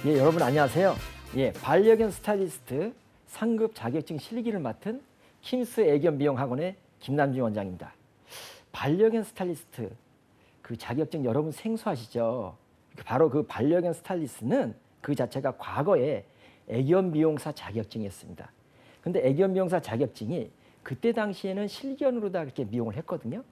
예, 여러분 안녕하세요. 예, 반려견 스타일리스트 상급 자격증 실기를 맡은 킴스 애견 미용 학원의 김남준 원장입니다. 반려견 스타일리스트 그 자격증 여러분 생소하시죠? 바로 그 반려견 스타일리스트는 그 자체가 과거에 애견 미용사 자격증이었습니다. 근데 애견 미용사 자격증이 그때 당시에는 실견으로 다 이렇게 미용을 했거든요.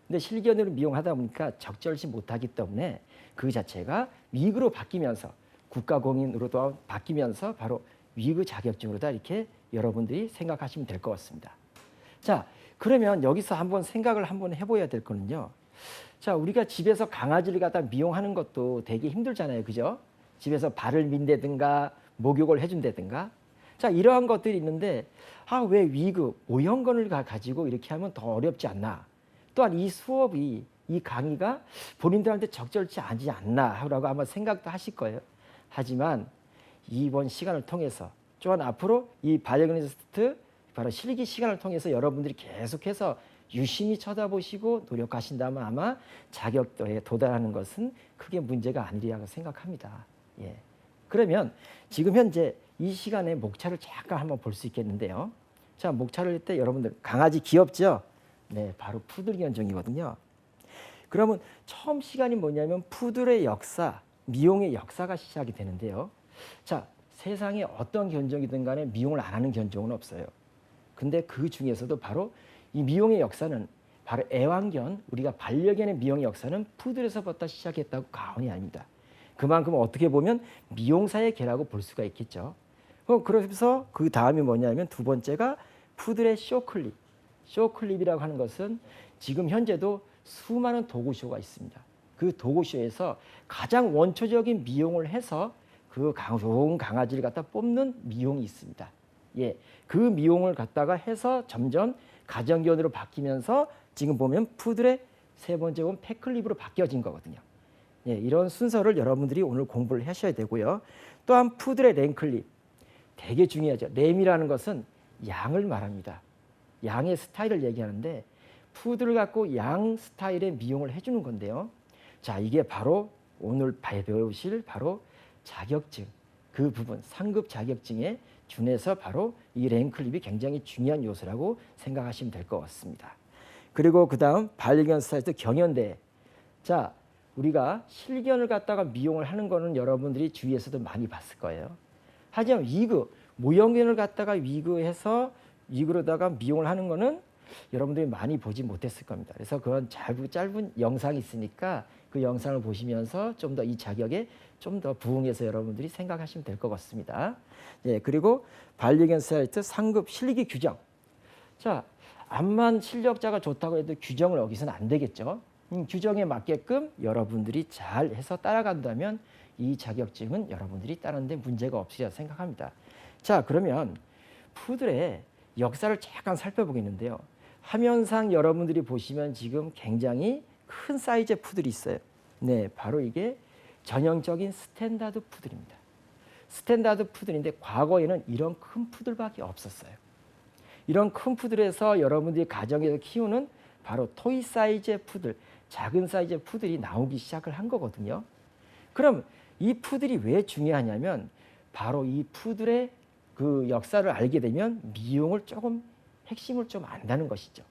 근데 실견으로 미용하다 보니까 적절치 못하기 때문에 그 자체가 위그로 바뀌면서 국가공인으로도 바뀌면서 바로 위그 자격증으로 다 이렇게 여러분들이 생각하시면 될 것 같습니다. 자, 그러면 여기서 한번 생각을 한번 해봐야 될 거는요. 자, 우리가 집에서 강아지를 갖다 미용하는 것도 되게 힘들잖아요. 그죠? 집에서 발을 민다든가 목욕을 해준다든가. 자, 이러한 것들이 있는데 왜 위그, 모형건을 가지고 이렇게 하면 더 어렵지 않나. 또한 이 수업이, 이 강의가 본인들한테 적절치 않지 않나라고 아마 생각도 하실 거예요. 하지만 이번 시간을 통해서 또한 앞으로 이 반려견리스트 바로 실기 시간을 통해서 여러분들이 계속해서 유심히 쳐다보시고 노력하신다면 아마 자격도에 도달하는 것은 크게 문제가 아니리라고 생각합니다. 예. 그러면 지금 현재 이 시간에 목차를 잠깐 한번 볼 수 있겠는데요. 자, 목차를 할 때 여러분들 강아지 귀엽죠? 네, 바로 푸들 견종이거든요. 그러면 처음 시간이 뭐냐면 푸들의 역사, 미용의 역사가 시작이 되는데요. 자, 세상에 어떤 견종이든 간에 미용을 안 하는 견종은 없어요. 근데 그 중에서도 바로 이 미용의 역사는 바로 애완견, 우리가 반려견의 미용의 역사는 푸들에서부터 시작했다고 과언이 아닙니다. 그만큼 어떻게 보면 미용사의 개라고 볼 수가 있겠죠. 그래서 그 다음이 뭐냐면 두 번째가 푸들의 쇼클립. 쇼클립이라고 하는 것은 지금 현재도 수많은 도구쇼가 있습니다. 그 도구쇼에서 가장 원초적인 미용을 해서 그 좋은 강아지를 갖다 뽑는 미용이 있습니다. 예, 그 미용을 갖다가 해서 점점 가정견으로 바뀌면서 지금 보면 푸들의 세 번째 본 펫클립으로 바뀌어진 거거든요. 예, 이런 순서를 여러분들이 오늘 공부를 하셔야 되고요. 또한 푸들의 램클립 되게 중요하죠. 램이라는 것은 양을 말합니다. 양의 스타일을 얘기하는데 푸들을 갖고 양 스타일의 미용을 해주는 건데요. 자, 이게 바로 오늘 배우실 바로 자격증, 그 부분 상급 자격증에 준해서 바로 이 램클립이 굉장히 중요한 요소라고 생각하시면 될 것 같습니다. 그리고 그 다음 반려견 스타일리스트 경연대회. 자, 우리가 실견을 갖다가 미용을 하는 거는 여러분들이 주위에서도 많이 봤을 거예요. 하지만 위그, 모형견을 갖다가 위그해서 위그로다가 미용을 하는 거는 여러분들이 많이 보지 못했을 겁니다. 그래서 그런 짧은 영상이 있으니까 그 영상을 보시면서 좀 더 이 자격에 좀 더 부응해서 여러분들이 생각하시면 될 것 같습니다. 예, 그리고 반려견 스타일리스트 상급 실기 규정. 자, 암만 실력자가 좋다고 해도 규정을 어기서는 안 되겠죠. 규정에 맞게끔 여러분들이 잘 해서 따라간다면 이 자격증은 여러분들이 따는데 문제가 없으리라 생각합니다. 자, 그러면 푸들의 역사를 잠깐 살펴보겠는데요. 화면상 여러분들이 보시면 지금 굉장히 큰 사이즈의 푸들이 있어요. 네, 바로 이게 전형적인 스탠다드 푸들입니다. 스탠다드 푸들인데 과거에는 이런 큰 푸들밖에 없었어요. 이런 큰 푸들에서 여러분들이 가정에서 키우는 바로 토이 사이즈의 푸들, 작은 사이즈의 푸들이 나오기 시작을 한 거거든요. 그럼 이 푸들이 왜 중요하냐면 바로 이 푸들의 그 역사를 알게 되면 미용을 조금 핵심을 좀 안다는 것이죠.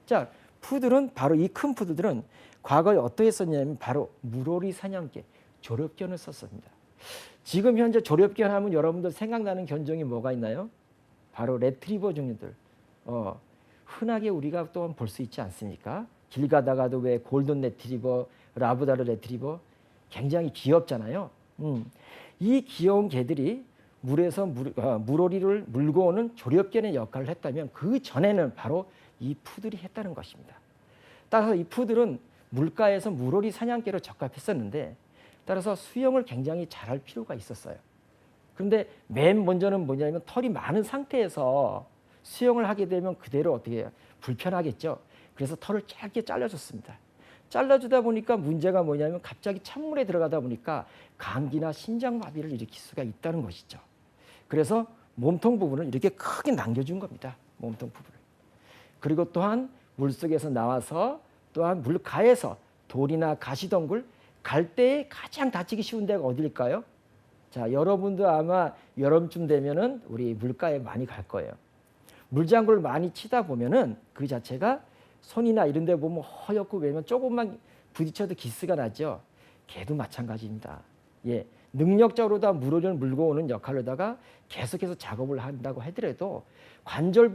자, 푸들은 바로 이 큰 푸들들은 과거에 어떠했었냐면 바로 물오리 사냥개, 조렵견을 썼습니다. 지금 현재 조렵견 하면 여러분들 생각나는 견종이 뭐가 있나요? 바로 레트리버 종류들. 흔하게 우리가 또한 볼 수 있지 않습니까? 길 가다가도 왜 골든 레트리버, 라브다르 레트리버 굉장히 귀엽잖아요. 이 귀여운 개들이 물에서 물오리를 물고 오는 조렵견의 역할을 했다면 그 전에는 바로 이 푸들이 했다는 것입니다. 따라서 이 푸들은 물가에서 물오리 사냥개로 적합했었는데 따라서 수영을 굉장히 잘할 필요가 있었어요. 그런데 맨 먼저는 뭐냐면 털이 많은 상태에서 수영을 하게 되면 그대로 어떻게 해요? 불편하겠죠. 그래서 털을 짧게 잘라줬습니다. 잘라주다 보니까 문제가 뭐냐면 갑자기 찬물에 들어가다 보니까 감기나 심장마비를 일으킬 수가 있다는 것이죠. 그래서 몸통 부분을 이렇게 크게 남겨준 겁니다. 몸통 부분을. 그리고 또한 물속에서 나와서 또한 물가에서 돌이나 가시덩굴 갈 때에 가장 다치기 쉬운 데가 어딜까요? 자, 여러분도 아마 여름쯤 되면은 우리 물가에 많이 갈 거예요. 물장구를 많이 치다 보면은 그 자체가 손이나 이런 데 보면 허옇고 왜면 조금만 부딪혀도 기스가 나죠. 개도 마찬가지입니다. 예. 능력적으로 다 물을 물고 오는 역할로다가 계속해서 작업을 한다고 하더라도 관절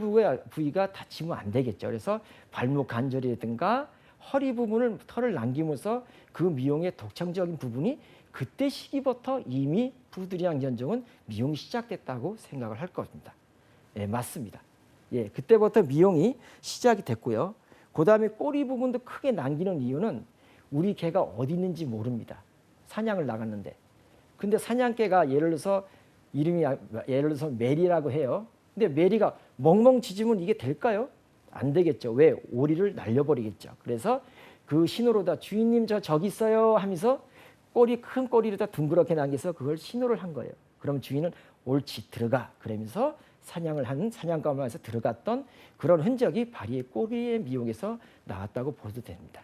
부위가 다치면 안 되겠죠. 그래서 발목 관절이라든가 허리 부분을 털을 남기면서 그 미용의 독창적인 부분이 그때 시기부터 이미 푸들이랑 견종은 미용이 시작됐다고 생각을 할 겁니다. 예, 맞습니다. 예, 그때부터 미용이 시작이 됐고요. 그 다음에 꼬리 부분도 크게 남기는 이유는 우리 개가 어디 있는지 모릅니다. 사냥을 나갔는데. 근데 사냥개가 예를 들어서 이름이 예를 들어서 메리라고 해요. 근데 메리가 멍멍 짖으면 이게 될까요? 안 되겠죠. 왜? 오리를 날려버리겠죠. 그래서 그 신호로다 주인님 저기 있어요 하면서 큰 꼬리로다 둥그렇게 남겨서 그걸 신호를 한 거예요. 그럼 주인은 옳지 들어가 그러면서 사냥을 하는 사냥감에서 들어갔던 그런 흔적이 바리의 꼬리의 미용에서 나왔다고 보도 됩니다.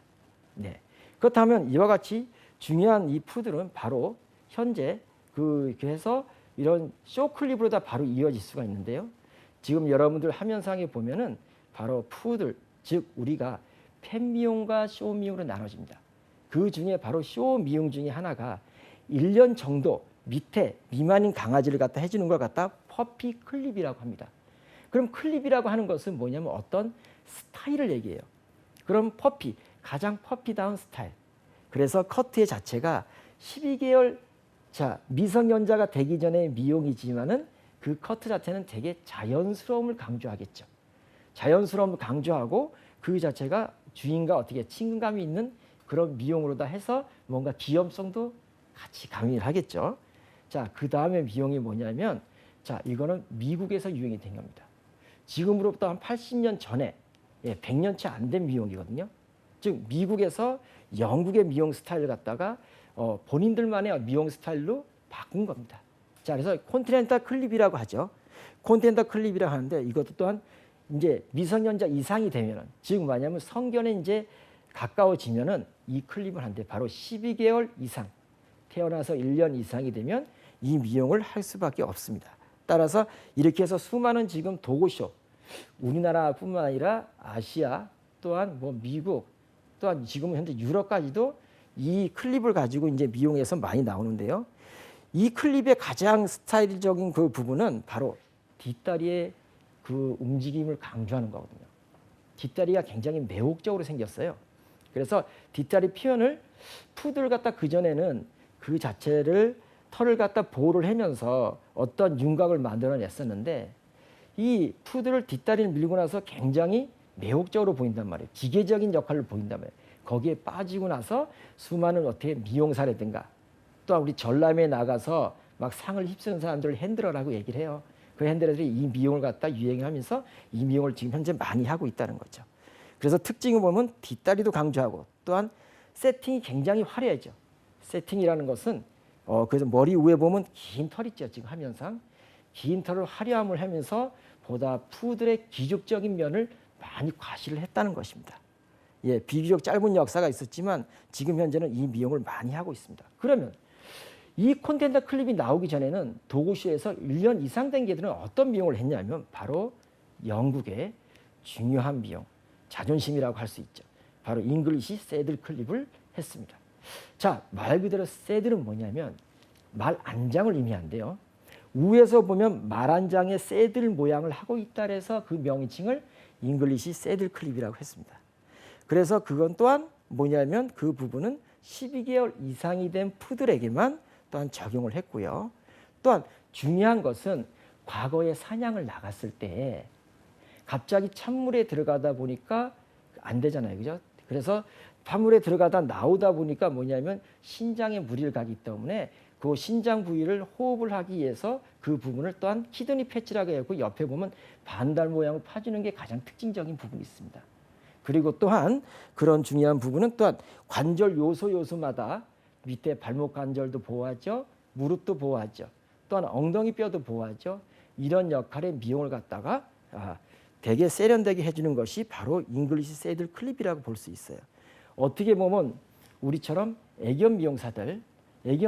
네. 그렇다면 이와 같이 중요한 이 푸들은 바로 현재 그래서 이런 쇼클립으로 다 바로 이어질 수가 있는데요. 지금 여러분들 화면상에 보면은 바로 푸들, 즉 우리가 펫 미용과 쇼 미용으로 나눠집니다. 그 중에 바로 쇼 미용 중에 하나가 1년 정도 밑에 미만인 강아지를 갖다 해주는 걸 갖다 퍼피 클립이라고 합니다. 그럼 클립이라고 하는 것은 뭐냐면 어떤 스타일을 얘기해요. 그럼 퍼피, 가장 퍼피다운 스타일. 그래서 커트의 자체가 12개월 미성년자가 되기 전에 미용이지만은 그 커트 자체는 되게 자연스러움을 강조하겠죠. 자연스러움을 강조하고 그 자체가 주인과 어떻게 친근감이 있는 그런 미용으로다 해서 뭔가 귀염성도 같이 가미를 하겠죠. 자, 그 다음에 미용이 뭐냐면 이거는 미국에서 유행이 된 겁니다. 지금으로부터 한 80년 전에 100년 채 안 된 미용이거든요. 즉 미국에서 영국의 미용 스타일을 갖다가 본인들만의 미용 스타일로 바꾼 겁니다. 자, 그래서 콘티넨탈 클립이라고 하죠. 콘티넨탈 클립이라고 하는데 이것도 또한 이제 미성년자 이상이 되면은 즉 뭐냐면 성견에 이제 가까워지면은 이 클립을 한대 바로 12개월 이상 태어나서 1년 이상이 되면 이 미용을 할 수밖에 없습니다. 따라서 이렇게 해서 수많은 지금 도구쇼 우리나라뿐만 아니라 아시아 또한 뭐 미국 또한 지금 현재 유럽까지도 이 클립을 가지고 이제 미용에서 많이 나오는데요. 이 클립의 가장 스타일적인 그 부분은 바로 뒷다리의 그 움직임을 강조하는 거거든요. 뒷다리가 굉장히 매혹적으로 생겼어요. 그래서 뒷다리 표현을 푸들 갖다 그전에는 그 자체를 털을 갖다 보호를 하면서 어떤 윤곽을 만들어냈었는데 이 푸들을 뒷다리를 밀고 나서 굉장히 매혹적으로 보인단 말이에요. 기계적인 역할을 보인단 말이에요. 거기에 빠지고 나서 수많은 어떻게 미용사라든가 또한 우리 전람회에 나가서 막 상을 휩쓰는 사람들을 핸들러라고 얘기를 해요. 그 핸들러들이 이 미용을 갖다 유행하면서 이 미용을 지금 현재 많이 하고 있다는 거죠. 그래서 특징을 보면 뒷다리도 강조하고 또한 세팅이 굉장히 화려하죠. 세팅이라는 것은 그래서 머리 위에 보면 긴 털 있죠. 지금 화면상 긴 털을 화려함을 하면서 보다 푸들의 기족적인 면을 많이 과시를 했다는 것입니다. 예, 비교적 짧은 역사가 있었지만 지금 현재는 이 미용을 많이 하고 있습니다. 그러면 이 콘텐더 클립이 나오기 전에는 도구쇼에서 1년 이상 된 개들은 어떤 미용을 했냐면 바로 영국의 중요한 미용, 자존심이라고 할 수 있죠. 바로 잉글리시 새들 클립을 했습니다. 자, 말 그대로 새들은 뭐냐면 말 안장을 의미한대요. 위에서 보면 말 안장의 새들 모양을 하고 있다 해서 그 명칭을 잉글리시 새들 클립이라고 했습니다. 그래서 그건 또한 뭐냐면 그 부분은 12개월 이상이 된 푸들에게만 또한 적용을 했고요. 또한 중요한 것은 과거에 사냥을 나갔을 때 갑자기 찬물에 들어가다 보니까 안 되잖아요. 그죠? 그래서 파물에 들어가다 나오다 보니까 뭐냐면 신장에 무리를 가기 때문에 그 신장 부위를 호흡을 하기 위해서 그 부분을 또한 키드니 패치라고 하고 옆에 보면 반달 모양을 파주는 게 가장 특징적인 부분이 있습니다. 그리고 또한 그런 중요한 부분은 또한 관절 요소마다 밑에 발목 관절도 보호하죠. 무릎도 보호하죠. 또한 엉덩이 뼈도 보호하죠. 이런 역할의 미용을 갖다가 되게 세련되게 해주는 것이 바로 잉글리시 새들 클립이라고 볼 수 있어요. 어떻게 보면 우리처럼 애견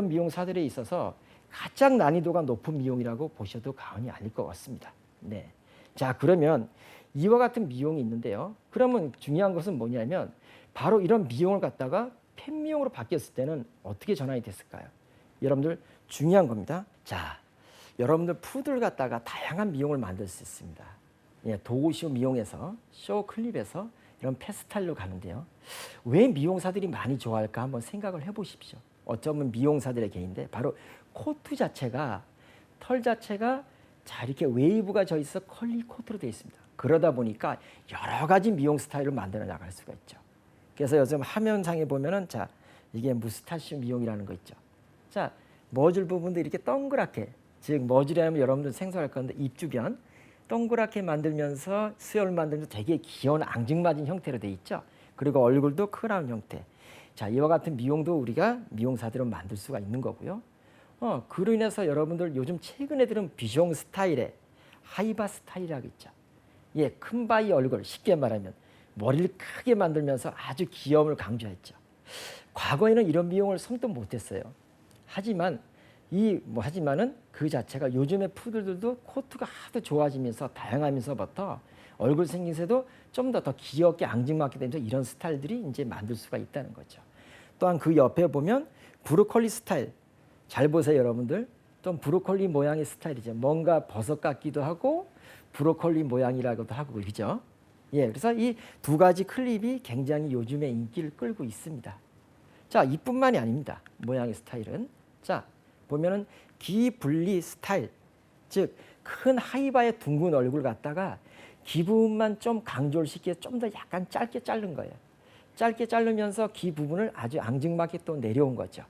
미용사들에 있어서 가장 난이도가 높은 미용이라고 보셔도 과언이 아닐 것 같습니다. 네. 자, 그러면 이와 같은 미용이 있는데요. 그러면 중요한 것은 뭐냐면 바로 이런 미용을 갖다가 펫미용으로 바뀌었을 때는 어떻게 전환이 됐을까요? 여러분들 중요한 겁니다. 자, 여러분들 푸드를 갖다가 다양한 미용을 만들 수 있습니다. 예, 도구쇼 미용에서 쇼 클립에서 이런 펫 스타일로 가는데요. 왜 미용사들이 많이 좋아할까 한번 생각을 해보십시오. 어쩌면 미용사들의 개인데 바로 코트 자체가 털 자체가 자 이렇게 웨이브가 져 있어 컬리 코트로 되어 있습니다. 그러다 보니까 여러 가지 미용 스타일을 만들어 나갈 수가 있죠. 그래서 요즘 화면상에 보면은 자 이게 무스타시오 미용이라는 거 있죠. 자 머줄 부분도 이렇게 동그랗게 즉 머줄이라면 여러분들 생소할 건데 입 주변 동그랗게 만들면서 수염을 만들면서 되게 귀여운 앙증맞은 형태로 돼 있죠. 그리고 얼굴도 크라운 형태. 자 이와 같은 미용도 우리가 미용사들은 만들 수가 있는 거고요. 그로 인해서 여러분들 요즘 최근에 들은 비숑 스타일의 하이바 스타일이라고 있죠. 예, 큰 바위 얼굴 쉽게 말하면 머리를 크게 만들면서 아주 귀여움을 강조했죠. 과거에는 이런 미용을 손도 못했어요. 하지만은 그 자체가 요즘의 푸들들도 코트가 하도 좋아지면서 다양하면서부터 얼굴 생김새도 좀 더 귀엽게 앙증맞게 되면서 이런 스타일들이 이제 만들 수가 있다는 거죠. 또한 그 옆에 보면 브로콜리 스타일 잘 보세요 여러분들. 좀 브로콜리 모양의 스타일이죠. 뭔가 버섯 같기도 하고 브로콜리 모양이라고도 하고 그죠? 예, 그래서 이 두 가지 클립이 굉장히 요즘에 인기를 끌고 있습니다. 자, 이뿐만이 아닙니다. 모양의 스타일은 자 보면은 기분리 스타일, 즉 큰 하이바의 둥근 얼굴 갖다가 귀 부분만 좀 강조를 시켜 좀 더 약간 짧게 자른 거예요. 짧게 자르면서 귀 부분을 아주 앙증맞게 또 내려온 거죠.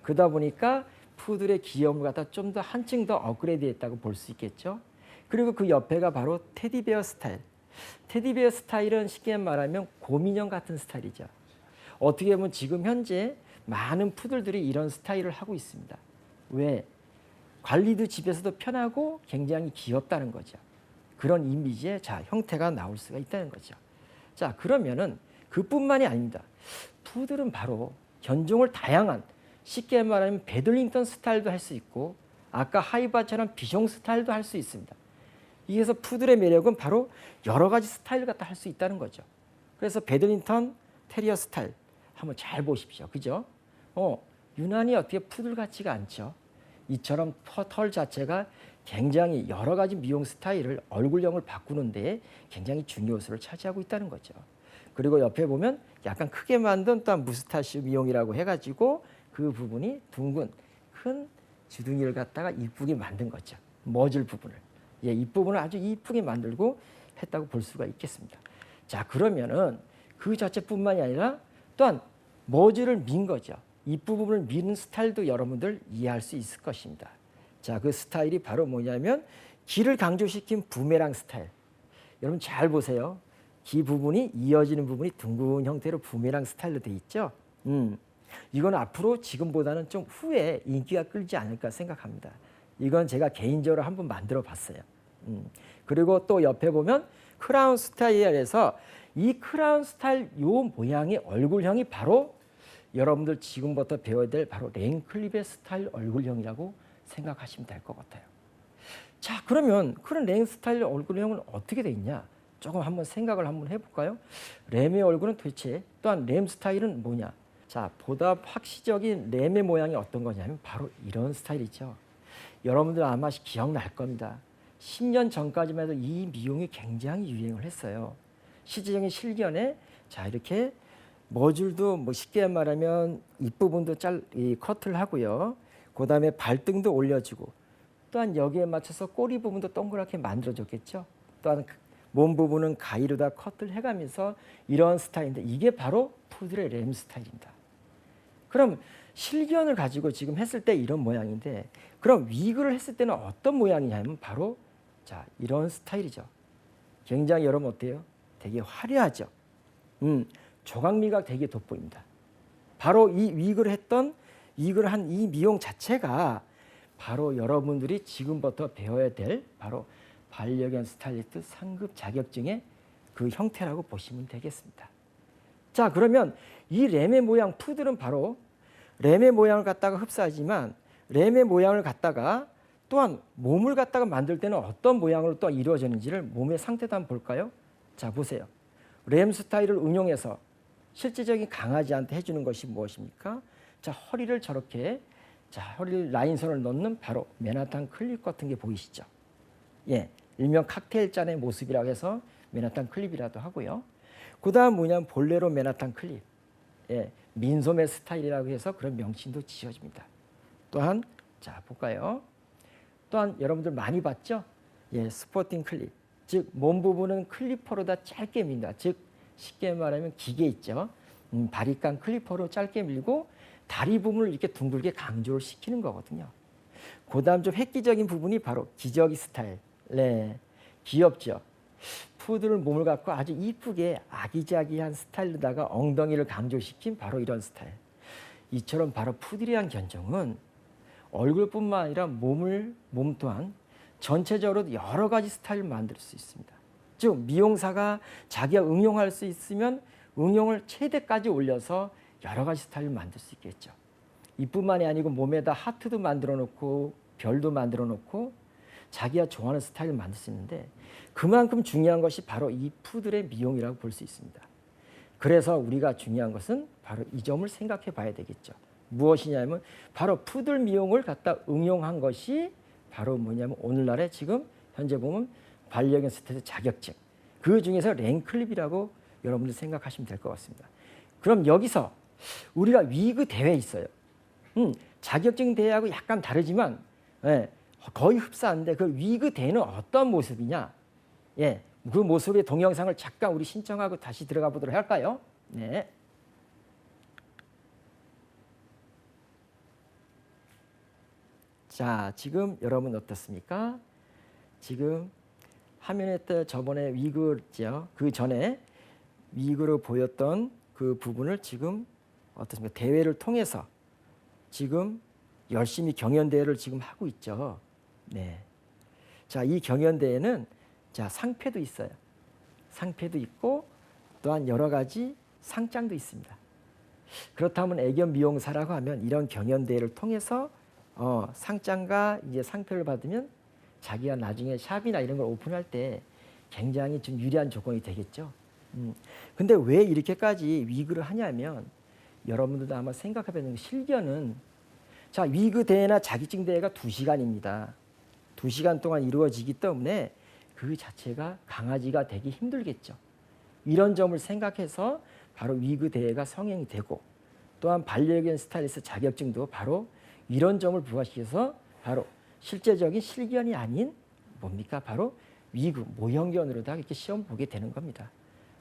그러다 보니까 푸들의 귀여움을 갖다 좀 더 한층 더 업그레이드했다고 볼 수 있겠죠. 그리고 그 옆에가 바로 테디베어 스타일. 테디베어 스타일은 쉽게 말하면 곰인형 같은 스타일이죠. 어떻게 보면 지금 현재 많은 푸들들이 이런 스타일을 하고 있습니다. 왜? 관리도 집에서도 편하고 굉장히 귀엽다는 거죠. 그런 이미지의 형태가 나올 수가 있다는 거죠. 자, 그러면은 그뿐만이 아닙니다. 푸들은 바로 견종을 다양한 쉽게 말하면 배들링턴 스타일도 할 수 있고 아까 하이바처럼 비숑 스타일도 할 수 있습니다. 이래서 푸들의 매력은 바로 여러 가지 스타일을 갖다 할 수 있다는 거죠. 그래서 배들링턴 테리어 스타일 한번 잘 보십시오. 그죠? 유난히 어떻게 푸들 같지가 않죠. 이처럼 털 자체가 굉장히 여러 가지 미용 스타일을 얼굴형을 바꾸는 데 굉장히 중요 요소를 차지하고 있다는 거죠. 그리고 옆에 보면 약간 크게 만든 또한 무스타시오 미용이라고 해가지고 그 부분이 둥근 큰 주둥이를 갖다가 이쁘게 만든 거죠. 머질 부분을. 예, 이 부분을 아주 이쁘게 만들고 했다고 볼 수가 있겠습니다. 자, 그러면은 그 자체뿐만이 아니라 또한 머지를 민 거죠. 입부분을 미는 스타일도 여러분들 이해할 수 있을 것입니다. 자, 그 스타일이 바로 뭐냐면 귀를 강조시킨 부메랑 스타일. 여러분 잘 보세요. 귀 부분이 이어지는 부분이 둥근 형태로 부메랑 스타일로 돼 있죠. 이건 앞으로 지금보다는 좀 후에 인기가 끌지 않을까 생각합니다. 이건 제가 개인적으로 한번 만들어 봤어요. 그리고 또 옆에 보면 크라운 스타일에서 이 크라운 스타일 요 모양의 얼굴형이 바로 여러분들 지금부터 배워야 될 바로 랭클립의 스타일 얼굴형이라고 생각하시면 될 것 같아요. 자, 그러면 그런 랭 스타일 얼굴형은 어떻게 돼 있냐? 조금 한번 생각을 한번 해볼까요? 램의 얼굴은 도대체 또한 램 스타일은 뭐냐? 자, 보다 확시적인 램의 모양이 어떤 거냐면 바로 이런 스타일이죠. 여러분들 아마 기억날 겁니다. 10년 전까지만 해도 이 미용이 굉장히 유행을 했어요. 시제적인 실견에 자 이렇게 머줄도 뭐 쉽게 말하면 입부분도 커트를 하고요. 그 다음에 발등도 올려주고 또한 여기에 맞춰서 꼬리 부분도 동그랗게 만들어줬겠죠. 또한 몸 부분은 가위로다 커트를 해가면서 이런 스타일인데 이게 바로 푸들의 램 스타일입니다. 그럼 실견을 가지고 지금 했을 때 이런 모양인데 그럼 위그를 했을 때는 어떤 모양이냐면 바로 자 이런 스타일이죠. 굉장히 여러분 어때요? 되게 화려하죠. 조각미가 되게 돋보입니다. 바로 이 위그를 한 이 미용 자체가 바로 여러분들이 지금부터 배워야 될 바로 반려견 스타일리스트 상급 자격증의 그 형태라고 보시면 되겠습니다. 자, 그러면 이 램의 모양, 푸들은 바로 램의 모양을 갖다가 흡사하지만 램의 모양을 갖다가 또한 몸을 갖다가 만들 때는 어떤 모양으로 또 이루어졌는지를 몸의 상태도 한번 볼까요? 자, 보세요. 램 스타일을 응용해서 실제적인 강아지한테 해주는 것이 무엇입니까? 자, 허리를 저렇게, 자, 허리를 라인선을 넣는 바로 맨하탄 클립 같은 게 보이시죠? 예, 일명 칵테일 잔의 모습이라고 해서 맨하탄 클립이라도 하고요. 그 다음 뭐냐면 볼레로 맨하탄 클립, 예, 민소매 스타일이라고 해서 그런 명칭도 지어집니다. 또한 자, 볼까요? 또한 여러분들 많이 봤죠? 예, 스포팅 클립, 즉 몸 부분은 클리퍼로 다 짧게 민다. 즉 쉽게 말하면 기계 있죠. 바리깡 클리퍼로 짧게 밀고 다리 부분을 이렇게 둥글게 강조를 시키는 거거든요. 그 다음 좀 획기적인 부분이 바로 기저귀 스타일. 네, 귀엽죠. 푸들 몸을 갖고 아주 이쁘게 아기자기한 스타일로다가 엉덩이를 강조시킨 바로 이런 스타일. 이처럼 바로 푸들이란 견종은 얼굴뿐만 아니라 몸 또한 전체적으로 여러 가지 스타일을 만들 수 있습니다. 즉 미용사가 자기가 응용할 수 있으면 응용을 최대까지 올려서 여러 가지 스타일을 만들 수 있겠죠. 이뿐만이 아니고 몸에다 하트도 만들어 놓고 별도 만들어 놓고 자기가 좋아하는 스타일을 만들 수 있는데 그만큼 중요한 것이 바로 이 푸들의 미용이라고 볼 수 있습니다. 그래서 우리가 중요한 것은 바로 이 점을 생각해 봐야 되겠죠. 무엇이냐면 바로 푸들 미용을 갖다 응용한 것이 바로 뭐냐면 오늘날에 지금 현재 보면 반려견 스타일의 자격증, 그 중에서 랭클립이라고 여러분들 생각하시면 될 것 같습니다. 그럼 여기서 우리가 위그 대회 있어요. 자격증 대회하고 약간 다르지만 예, 거의 흡사한데 그 위그 대회는 어떤 모습이냐? 예, 그 모습의 동영상을 잠깐 우리 신청하고 다시 들어가 보도록 할까요? 네. 자, 지금 여러분 어떻습니까? 지금 화면에 저번에 위그죠. 그 전에 위그로 보였던 그 부분을 지금 어떻습니까? 대회를 통해서 지금 열심히 경연대회를 지금 하고 있죠. 네. 자, 이 경연대회는 자, 상패도 있어요. 상패도 있고 또한 여러 가지 상장도 있습니다. 그렇다면 애견 미용사라고 하면 이런 경연대회를 통해서 상장과 이제 상패를 받으면 자기가 나중에 샵이나 이런 걸 오픈할 때 굉장히 좀 유리한 조건이 되겠죠. 근데 왜 이렇게까지 위그를 하냐면 여러분들도 아마 생각해보는 실견은 자, 위그 대회나 자격증 대회가 2시간입니다. 2시간 동안 이루어지기 때문에 그 자체가 강아지가 되기 힘들겠죠. 이런 점을 생각해서 바로 위그 대회가 성행이 되고 또한 반려견 스타일리스트 자격증도 바로 이런 점을 부각시켜서 바로 실제적인 실견이 아닌 뭡니까? 바로 위그 모형견으로다가 이렇게 시험 보게 되는 겁니다.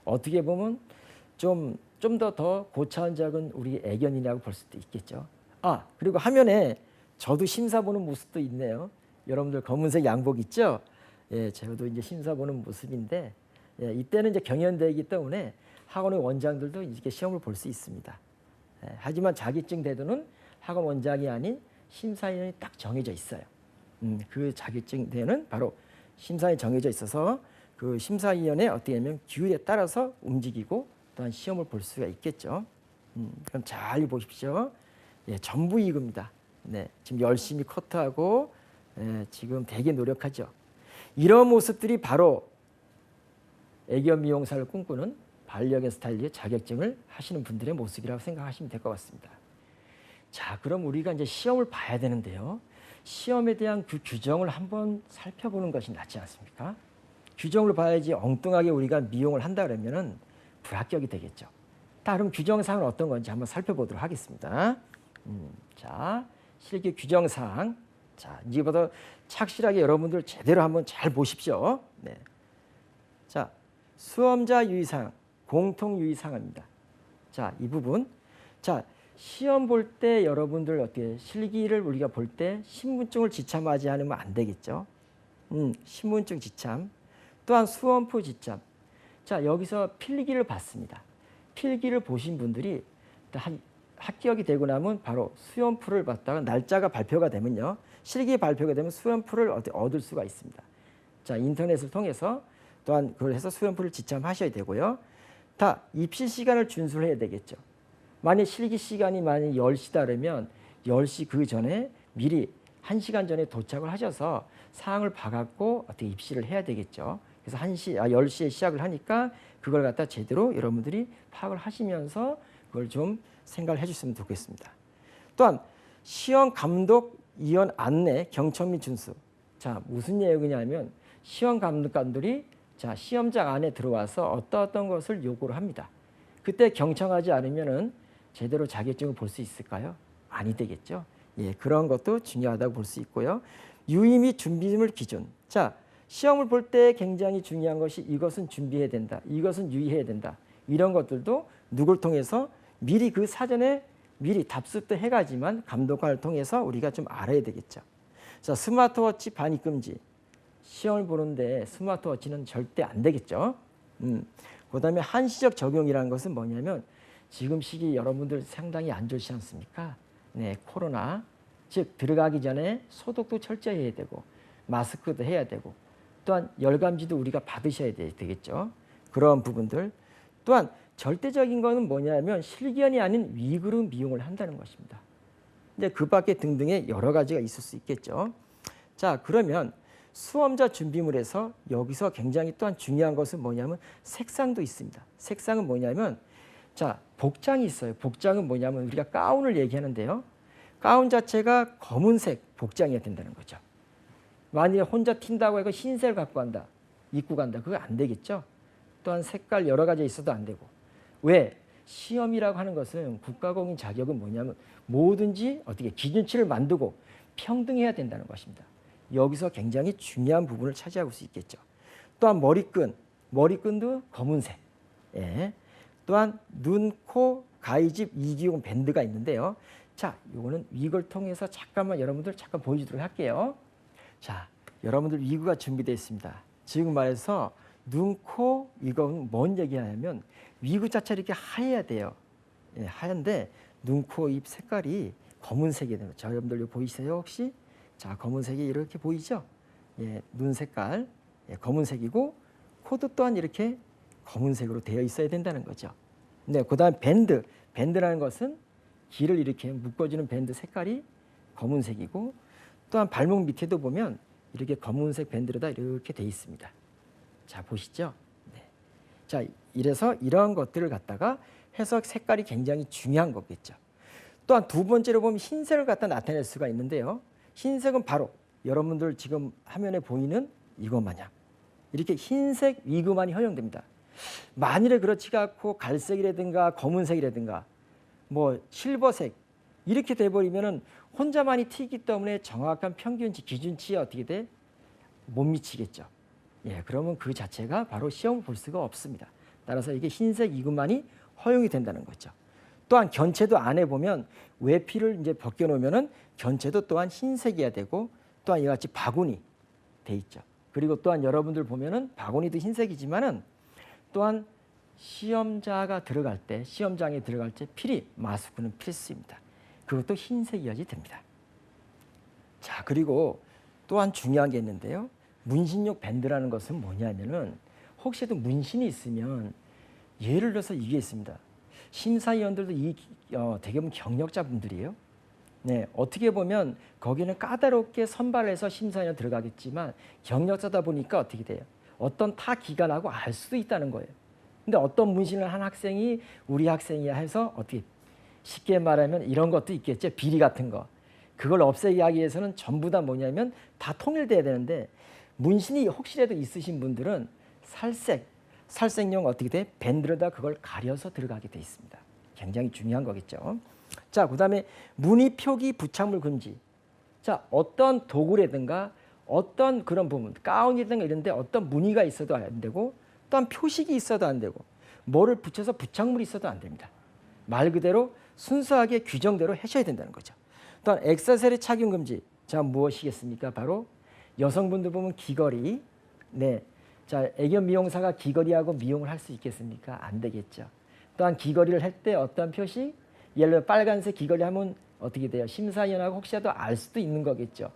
어떻게 보면 좀 더 고차원적인 우리 애견이라고 볼 수도 있겠죠. 아, 그리고 화면에 저도 심사 보는 모습도 있네요. 여러분들 검은색 양복 있죠? 예, 저도 이제 심사 보는 모습인데 예, 이때는 이제 경연대회이기 때문에 학원의 원장들도 이렇게 시험을 볼 수 있습니다. 예, 하지만 자격증 대회는 학원 원장이 아닌 심사위원이 딱 정해져 있어요. 그 자격증 대회는 바로 심사에 정해져 있어서 그 심사위원회 어떻게 하면 규율에 따라서 움직이고 또한 시험을 볼 수가 있겠죠. 그럼 잘 보십시오. 예, 전부 이겁니다. 네, 지금 열심히 커트하고 예, 지금 되게 노력하죠. 이런 모습들이 바로 애견 미용사를 꿈꾸는 반려견 스타일리스트 자격증을 하시는 분들의 모습이라고 생각하시면 될 것 같습니다. 자, 그럼 우리가 이제 시험을 봐야 되는데요. 시험에 대한 그 규정을 한번 살펴보는 것이 낫지 않습니까? 규정을 봐야지 엉뚱하게 우리가 미용을 한다 그러면은 불합격이 되겠죠. 다른 규정사항은 어떤 건지 한번 살펴보도록 하겠습니다. 자, 실기 규정사항. 자, 이제부터 착실하게 여러분들 제대로 한번 잘 보십시오. 네. 자, 수험자 유의사항, 공통 유의사항입니다. 자, 이 부분. 자, 시험 볼 때 여러분들 어떻게 실기를 우리가 볼 때 신분증을 지참하지 않으면 안 되겠죠. 신분증 지참. 또한 수험표 지참. 자, 여기서 필기를 받습니다. 필기를 보신 분들이 합격이 되고 나면 바로 수험표를 받다가 날짜가 발표가 되면요. 실기 발표가 되면 수험표를 얻을 수가 있습니다. 자, 인터넷을 통해서 또한 그걸 해서 수험표를 지참하셔야 되고요. 다 입시 시간을 준수를 해야 되겠죠. 만약 실기 시간이 만약 10시다 그러면 10시 그 전에 미리 1시간 전에 도착을 하셔서 사항을 봐갖고 어떻게 입시를 해야 되겠죠. 그래서 10시에 시작을 하니까 그걸 갖다 제대로 여러분들이 파악을 하시면서 그걸 좀 생각을 해주시면 좋겠습니다. 또한 시험 감독 위원 안내 경청 및 준수. 자, 무슨 내용이냐면 시험 감독관들이 자, 시험장 안에 들어와서 어떤 것을 요구를 합니다. 그때 경청하지 않으면은 제대로 자격증을 볼 수 있을까요? 아니 되겠죠. 예, 그런 것도 중요하다고 볼 수 있고요. 유의 및 준비물 기준. 자, 시험을 볼 때 굉장히 중요한 것이 이것은 준비해야 된다. 이것은 유의해야 된다. 이런 것들도 누굴 통해서 미리 그 사전에 미리 답습도 해가지만 감독관을 통해서 우리가 좀 알아야 되겠죠. 자, 스마트워치 반입 금지. 시험을 보는데 스마트워치는 절대 안 되겠죠. 그다음에 한시적 적용이라는 것은 뭐냐면 지금 시기 여러분들 상당히 안 좋지 않습니까? 네, 코로나. 즉 들어가기 전에 소독도 철저히 해야 되고 마스크도 해야 되고 또한 열감지도 우리가 받으셔야 되겠죠. 그런 부분들. 또한 절대적인 거는 뭐냐면 실기현이 아닌 위그룹 미용을 한다는 것입니다. 근데 그 밖에 등등의 여러 가지가 있을 수 있겠죠. 자, 그러면 수험자 준비물에서 여기서 굉장히 또한 중요한 것은 뭐냐면 색상도 있습니다. 색상은 뭐냐면 자, 복장이 있어요. 복장은 뭐냐면 우리가 가운을 얘기하는데요. 가운 자체가 검은색 복장이어야 된다는 거죠. 만약에 혼자 튄다고 해서 흰색을 갖고 간다. 입고 간다. 그거 안 되겠죠. 또한 색깔 여러 가지 있어도 안 되고. 왜? 시험이라고 하는 것은 국가공인 자격은 뭐냐면 뭐든지 어떻게 기준치를 만들고 평등해야 된다는 것입니다. 여기서 굉장히 중요한 부분을 차지하고 수 있겠죠. 또한 머리끈도 검은색. 예. 또한 눈, 코, 가이집, 이기용 밴드가 있는데요. 자, 이거는 위그를 통해서 잠깐만 여러분들 잠깐 보여주도록 할게요. 자, 여러분들 위그가 준비되어 있습니다. 지금 말해서 눈, 코, 이건 뭔 얘기냐면 위그 자체가 이렇게 하얘야 돼요. 예, 하얀데 눈, 코, 입 색깔이 검은색이 됩니다. 자, 여러분들 이거 보이세요 혹시? 자, 검은색이 이렇게 보이죠? 예, 눈 색깔 예, 검은색이고 코도 또한 이렇게 검은색으로 되어 있어야 된다는 거죠. 네, 그다음 밴드라는 것은 길을 이렇게 묶어주는 밴드 색깔이 검은색이고 또한 발목 밑에도 보면 이렇게 검은색 밴드로 다 이렇게 돼 있습니다. 자, 보시죠? 네. 자, 이래서 이러한 것들을 갖다가 해서 색깔이 굉장히 중요한 거겠죠. 또한 두 번째로 보면 흰색을 갖다 나타낼 수가 있는데요. 흰색은 바로 여러분들 지금 화면에 보이는 이것 마냥 이렇게 흰색 위그만이 허용됩니다. 만일에 그렇지가 않고 갈색이라든가 검은색이라든가 뭐 실버색 이렇게 돼버리면은 혼자만이 튀기 때문에 정확한 평균치 기준치에 어떻게 돼? 못 미치겠죠. 예, 그러면 그 자체가 바로 시험을 볼 수가 없습니다. 따라서 이게 흰색 위그만이 허용이 된다는 거죠. 또한 견체도 안에 보면 외피를 이제 벗겨놓으면은 견체도 또한 흰색이어야 되고 또한 이와 같이 바구니 돼 있죠. 그리고 또한 여러분들 보면은 바구니도 흰색이지만은 또한 시험장에 들어갈 때 필히 마스크는 필수입니다. 그것도 흰색이어야지 됩니다. 자, 그리고 또한 중요한 게 있는데요. 문신용 밴드라는 것은 뭐냐면은 혹시라도 문신이 있으면 예를 들어서 이게 있습니다. 심사위원들도 대부분 경력자분들이에요. 네, 어떻게 보면 거기는 까다롭게 선발해서 심사위원 들어가겠지만 경력자다 보니까 어떻게 돼요? 어떤 타 기관하고 알 수도 있다는 거예요. 근데 어떤 문신을 한 학생이 우리 학생이야 해서 어떻게 쉽게 말하면 이런 것도 있겠죠. 비리 같은 거. 그걸 없애기 하기 위해서는 전부 다 뭐냐면 다 통일돼야 되는데 문신이 혹시라도 있으신 분들은 살색용 어떻게 돼? 밴드로다 그걸 가려서 들어가게 돼 있습니다. 굉장히 중요한 거겠죠. 자, 그다음에 무늬 표기 부착물 금지. 자, 어떤 도구라든가 어떤 그런 부분, 가운이라든가 이런 데 어떤 무늬가 있어도 안 되고 또한 표식이 있어도 안 되고 뭐를 붙여서 부착물이 있어도 안 됩니다. 말 그대로 순수하게 규정대로 하셔야 된다는 거죠. 또한 액세서리 착용 금지. 자, 무엇이겠습니까? 바로 여성분들 보면 귀걸이. 네. 자, 애견 미용사가 귀걸이하고 미용을 할 수 있겠습니까? 안 되겠죠. 또한 귀걸이를 할 때 어떤 표시? 예를 들어 빨간색 귀걸이 하면 어떻게 돼요? 심사위원하고 혹시라도 알 수도 있는 거겠죠.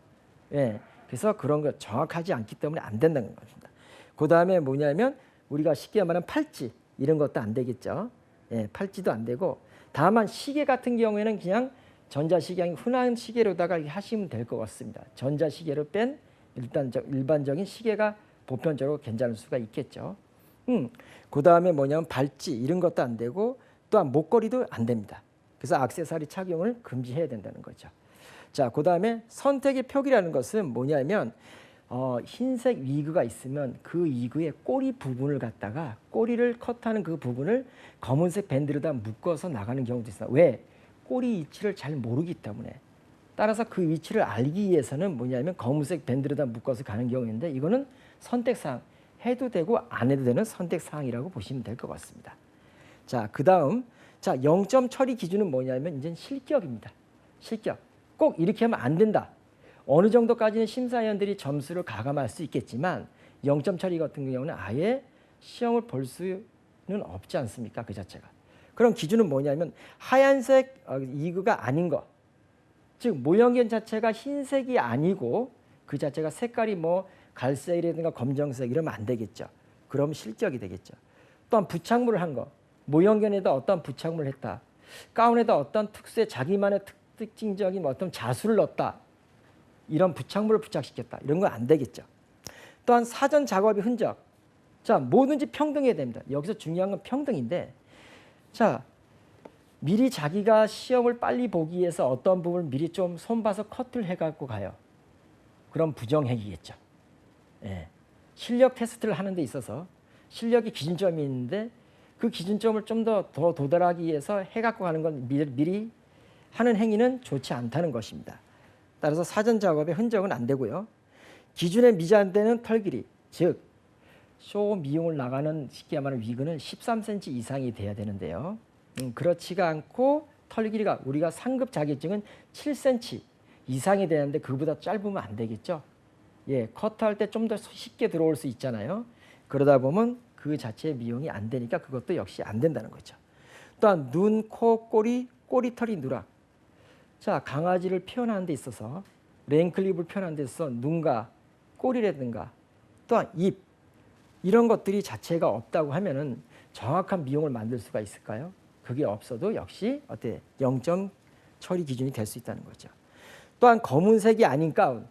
예. 그래서 그런 거 정확하지 않기 때문에 안 된다는 겁니다. 그 다음에 뭐냐면 우리가 쉽게 말하면 팔찌. 이런 것도 안 되겠죠. 예, 팔찌도 안 되고 다만 시계 같은 경우에는 그냥 전자시계 아니고 흔한 시계로다가 하시면 될 것 같습니다. 전자시계로 뺀 일반적인 시계가 보편적으로 괜찮을 수가 있겠죠. 그 다음에 뭐냐면 발찌 이런 것도 안 되고 또한 목걸이도 안 됩니다. 그래서 액세서리 착용을 금지해야 된다는 거죠. 자, 그 다음에 선택의 표기라는 것은 뭐냐면 흰색 위그가 있으면 그 위그의 꼬리 부분을 갖다가 꼬리를 컷하는 그 부분을 검은색 밴드로다 묶어서 나가는 경우도 있어요. 왜? 꼬리 위치를 잘 모르기 때문에. 따라서 그 위치를 알기 위해서는 뭐냐면 검은색 밴드로다 묶어서 가는 경우인데 이거는 선택사항, 해도 되고 안 해도 되는 선택사항이라고 보시면 될 것 같습니다. 자, 그 다음, 자, 0점 처리 기준은 뭐냐면 이제 실격입니다. 실격. 꼭 이렇게 하면 안 된다. 어느 정도까지는 심사위원들이 점수를 가감할 수 있겠지만 0점 처리 같은 경우는 아예 시험을 볼 수는 없지 않습니까? 그 자체가. 그럼 기준은 뭐냐면 하얀색 이그가 아닌 것. 즉 모형견 자체가 흰색이 아니고 그 자체가 색깔이 뭐 갈색이라든가 검정색 이러면 안 되겠죠. 그럼 실격이 되겠죠. 또한 부착물을 한 거. 모형견에다 어떤 부착물을 했다. 가운에다 어떤 특수의 자기만의 특징적인 어떤 자수를 넣었다. 이런 부착물을 부착시켰다. 이런 건 안 되겠죠. 또한 사전 작업의 흔적. 자, 뭐든지 평등해야 됩니다. 여기서 중요한 건 평등인데 자, 미리 자기가 시험을 빨리 보기 위해서 어떤 부분을 미리 좀 손봐서 커트를 해갖고 가요. 그럼 부정행위겠죠. 예. 실력 테스트를 하는 데 있어서 실력이 기준점이 있는데 그 기준점을 좀 더 도달하기 위해서 해갖고 가는 건 미리 하는 행위는 좋지 않다는 것입니다. 따라서 사전 작업의 흔적은 안 되고요. 기준에 미달되는 털 길이, 즉 쇼 미용을 나가는 쉽게 말하면 위그는 13cm 이상이 돼야 되는데요. 그렇지가 않고 털 길이가 우리가 상급 자격증은 7cm 이상이 되는데 그보다 짧으면 안 되겠죠. 예, 커트할 때 좀 더 쉽게 들어올 수 있잖아요. 그러다 보면 그 자체의 미용이 안 되니까 그것도 역시 안 된다는 거죠. 또한 눈, 코, 꼬리털이 누락. 자, 강아지를 표현하는 데 있어서 랭클립을 표현하는 데 있어서 눈과 꼬리라든가 또한 입 이런 것들이 자체가 없다고 하면은 정확한 미용을 만들 수가 있을까요? 그게 없어도 역시 어때 0점 처리 기준이 될 수 있다는 거죠. 또한 검은색이 아닌 가운.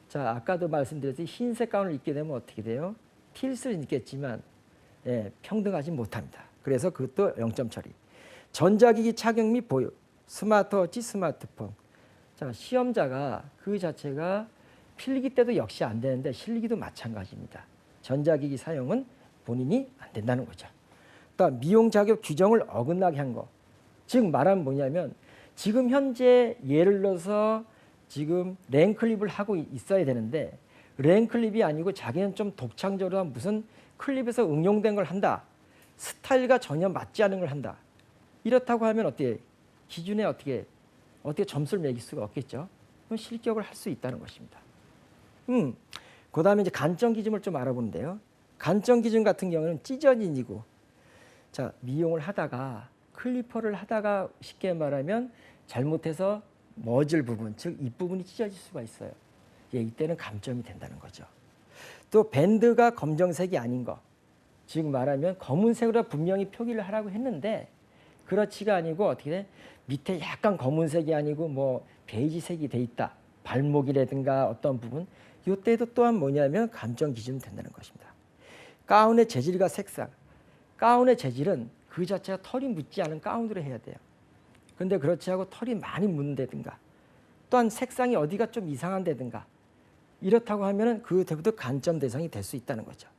자, 아까도 말씀드렸듯이 흰색 가운을 입게 되면 어떻게 돼요? 튈 수는 있겠지만 예, 평등하지 못합니다. 그래서 그것도 0점 처리. 전자기기 착용 및 보유. 스마트워치, 스마트폰. 자, 시험자가 그 자체가 필기 때도 역시 안 되는데 실기도 마찬가지입니다. 전자기기 사용은 본인이 안 된다는 거죠. 또 미용 자격 규정을 어긋나게 한 거. 즉 말하면 뭐냐면 지금 현재 예를 들어서 지금 랭클립을 하고 있어야 되는데 랭클립이 아니고 자기는 좀 독창적으로 무슨 클립에서 응용된 걸 한다. 스타일과 전혀 맞지 않은 걸 한다. 이렇다고 하면 어떻게 기준에 어떻게 점수를 매길 수가 없겠죠. 그럼 실격을 할 수 있다는 것입니다. 그 다음에 이제 간점 기준을 좀 알아보는데요. 간점 기준 같은 경우는 찢어진이고, 자, 미용을 하다가 클리퍼를 하다가 쉽게 말하면 잘못해서 머질 부분, 즉 입부분이 찢어질 수가 있어요. 예, 이때는 감점이 된다는 거죠. 또 밴드가 검정색이 아닌 거, 즉 말하면 검은색으로 분명히 표기를 하라고 했는데 그렇지가 아니고 어떻게 돼? 밑에 약간 검은색이 아니고 뭐 베이지색이 돼 있다. 발목이라든가 어떤 부분, 이때도 또한 뭐냐면 감점 기준이 된다는 것입니다. 가운의 재질과 색상. 가운의 재질은 그 자체가 털이 묻지 않은 가운으로 해야 돼요. 그런데 그렇지 않고 털이 많이 묻는다든가 또한 색상이 어디가 좀 이상한다든가 이렇다고 하면은 그때부터 간점 대상이 될 수 있다는 거죠.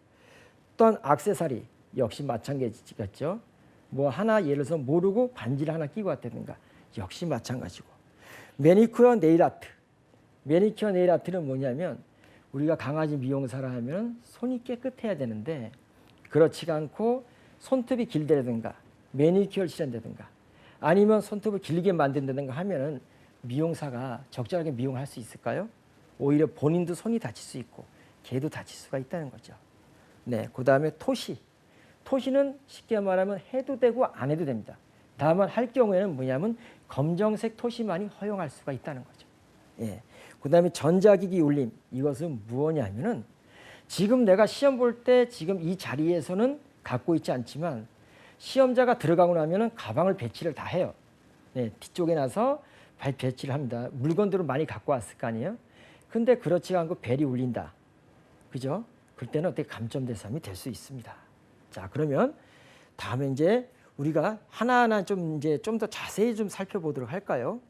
또한 액세서리 역시 마찬가지겠죠. 뭐 하나 예를 들어서 모르고 반지를 하나 끼고 왔다든가 역시 마찬가지고. 매니큐어 네일 아트. 매니큐어 네일 아트는 뭐냐면 우리가 강아지 미용사라 하면 손이 깨끗해야 되는데 그렇지가 않고 손톱이 길다든가 매니큐어를 칠한다든가 아니면 손톱을 길게 만든다든가 하면은 미용사가 적절하게 미용할 수 있을까요? 오히려 본인도 손이 다칠 수 있고 개도 다칠 수가 있다는 거죠. 네, 그 다음에 토시. 토시는 쉽게 말하면 해도 되고 안 해도 됩니다. 다만 할 경우에는 뭐냐면 검정색 토시만이 허용할 수가 있다는 거죠. 예. 그 다음에 전자기기 울림. 이것은 무엇이냐면은 지금 내가 시험 볼 때 지금 이 자리에서는 갖고 있지 않지만 시험자가 들어가고 나면은 가방을 배치를 다 해요. 네, 뒤쪽에 나서 배치를 합니다. 물건들을 많이 갖고 왔을 거 아니에요. 근데 그렇지가 않고 벨이 울린다. 그죠? 그때는 어떻게 감점대삼이 될 수 있습니다. 자, 그러면 다음에 이제 우리가 하나하나 좀 더 자세히 좀 살펴보도록 할까요?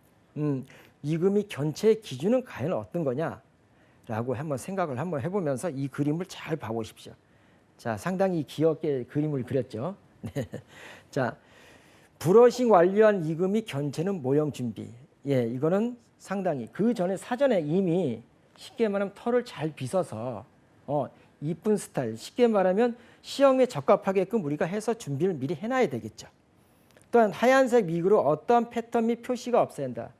이금희 견체의 기준은 과연 어떤 거냐라고 한번 생각을 한번 해보면서 이 그림을 잘 봐보십시오. 자, 상당히 귀엽게 그림을 그렸죠. 네. 자, 브러싱 완료한 이금희 견체는 모형 준비. 예, 이거는 상당히 그 전에 사전에 이미 쉽게 말하면 털을 잘 빗어서 이쁜 스타일, 쉽게 말하면 시험에 적합하게끔 우리가 해서 준비를 미리 해놔야 되겠죠. 또한 하얀색 위그로 어떠한 패턴 및 표시가 없어야 한다.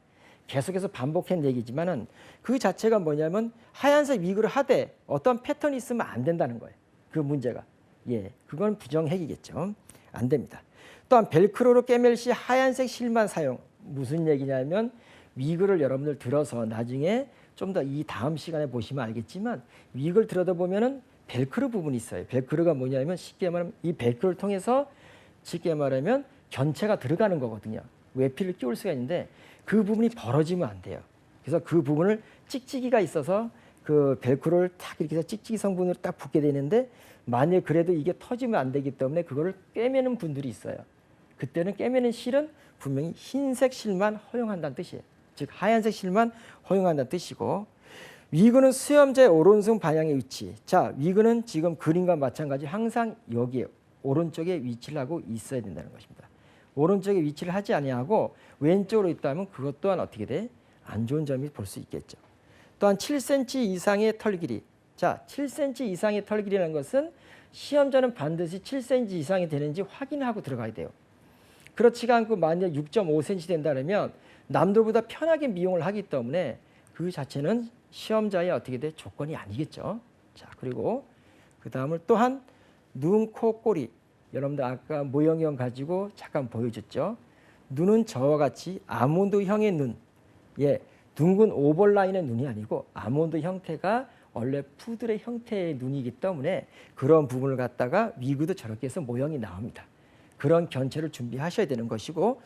계속해서 반복한 얘기지만은 그 자체가 뭐냐면 하얀색 위그를 하되 어떤 패턴이 있으면 안 된다는 거예요. 그 문제가. 예, 그건 부정행위겠죠. 안 됩니다. 또한 벨크로로 꿰맬 시 하얀색 실만 사용. 무슨 얘기냐면 위그를 여러분들 들어서 나중에 좀 더 이 다음 시간에 보시면 알겠지만 위그를 들여다 보면은 벨크로 부분이 있어요. 벨크로가 뭐냐면 쉽게 말하면 이 벨크로를 통해서 쉽게 말하면 견체가 들어가는 거거든요. 외피를 끼울 수가 있는데 그 부분이 벌어지면 안 돼요. 그래서 그 부분을 찍찍이가 있어서 그 벨크로를 딱 이렇게 해서 찍찍이 성분으로 딱 붙게 되는데 만약 그래도 이게 터지면 안 되기 때문에 그거를 꿰매는 분들이 있어요. 그때는 꿰매는 실은 분명히 흰색 실만 허용한다는 뜻이에요. 즉 하얀색 실만 허용한다는 뜻이고 위그는 수염자의 오른손 방향의 위치. 자, 위그는 지금 그림과 마찬가지 항상 여기에 오른쪽에 위치를 하고 있어야 된다는 것입니다. 오른쪽에 위치를 하지 아니하고 왼쪽으로 있다면 그것 또한 어떻게 돼? 안 좋은 점이 볼 수 있겠죠. 또한 7cm 이상의 털 길이. 자, 7cm 이상의 털 길이라는 것은 시험자는 반드시 7cm 이상이 되는지 확인하고 들어가야 돼요. 그렇지가 않고 만약 6.5cm 된다면 남들보다 편하게 미용을 하기 때문에 그 자체는 시험자의 어떻게 돼? 조건이 아니겠죠. 자, 그리고 그 다음을 또한 눈, 코, 꼬리. 여러분들 아까 모형형 가지고 잠깐 보여줬죠. 눈은 저와 같이 아몬드형의 눈. 예, 둥근 오벌 라인의 눈이 아니고 아몬드 형태가 원래 푸들의 형태의 눈이기 때문에 그런 부분을 갖다가 위그도 저렇게 해서 모형이 나옵니다. 그런 견체를 준비하셔야 되는 것이고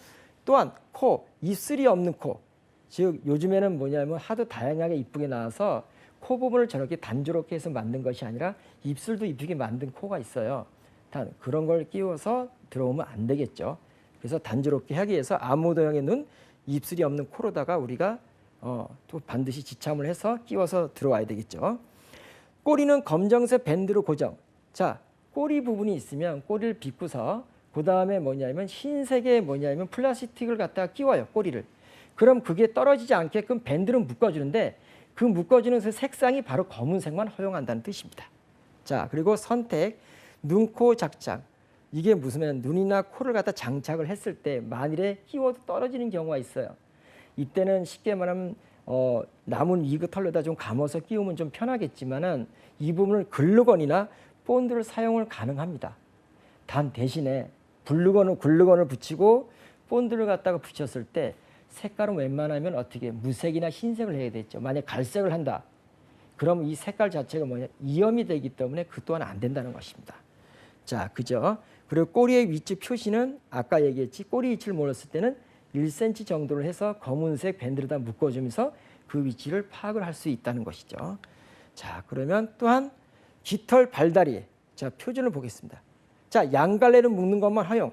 또한 코, 입술이 없는 코. 즉 요즘에는 뭐냐면 하도 다양하게 이쁘게 나와서 코 부분을 저렇게 단조롭게 해서 만든 것이 아니라 입술도 이쁘게 만든 코가 있어요. 단 그런 걸 끼워서 들어오면 안 되겠죠. 그래서 단조롭게 하기 위해서 아몬드형의 눈, 입술이 없는 코로다가 우리가 또 반드시 지참을 해서 끼워서 들어와야 되겠죠. 꼬리는 검정색 밴드로 고정. 자, 꼬리 부분이 있으면 꼬리를 빗고서 그 다음에 뭐냐면 흰색의 뭐냐면 플라스틱을 갖다가 끼워요. 꼬리를. 그럼 그게 떨어지지 않게끔 밴드를 묶어주는데 그 묶어주는 그 색상이 바로 검은색만 허용한다는 뜻입니다. 자, 그리고 선택, 눈, 코 장착. 이게 무슨 눈이나 코를 갖다 장착을 했을 때 만일에 끼워도 떨어지는 경우가 있어요. 이때는 쉽게 말하면 남은 위그 털로다 좀 감아서 끼우면 좀 편하겠지만은 이 부분을 글루건이나 본드를 사용을 가능합니다. 단 대신에 글루건을 붙이고 본드를 갖다가 붙였을 때 색깔은 웬만하면 어떻게 무색이나 흰색을 해야 되겠죠. 만약 갈색을 한다. 그럼 이 색깔 자체가 뭐냐 이염이 되기 때문에 그 또한 안 된다는 것입니다. 자, 그죠? 그리고 꼬리의 위치 표시는 아까 얘기했지 꼬리 위치를 몰랐을 때는 1cm 정도를 해서 검은색 밴드로다 묶어주면서 그 위치를 파악을 할 수 있다는 것이죠. 자, 그러면 또한 깃털 발다리. 자, 표준을 보겠습니다. 자, 양갈래를 묶는 것만 허용.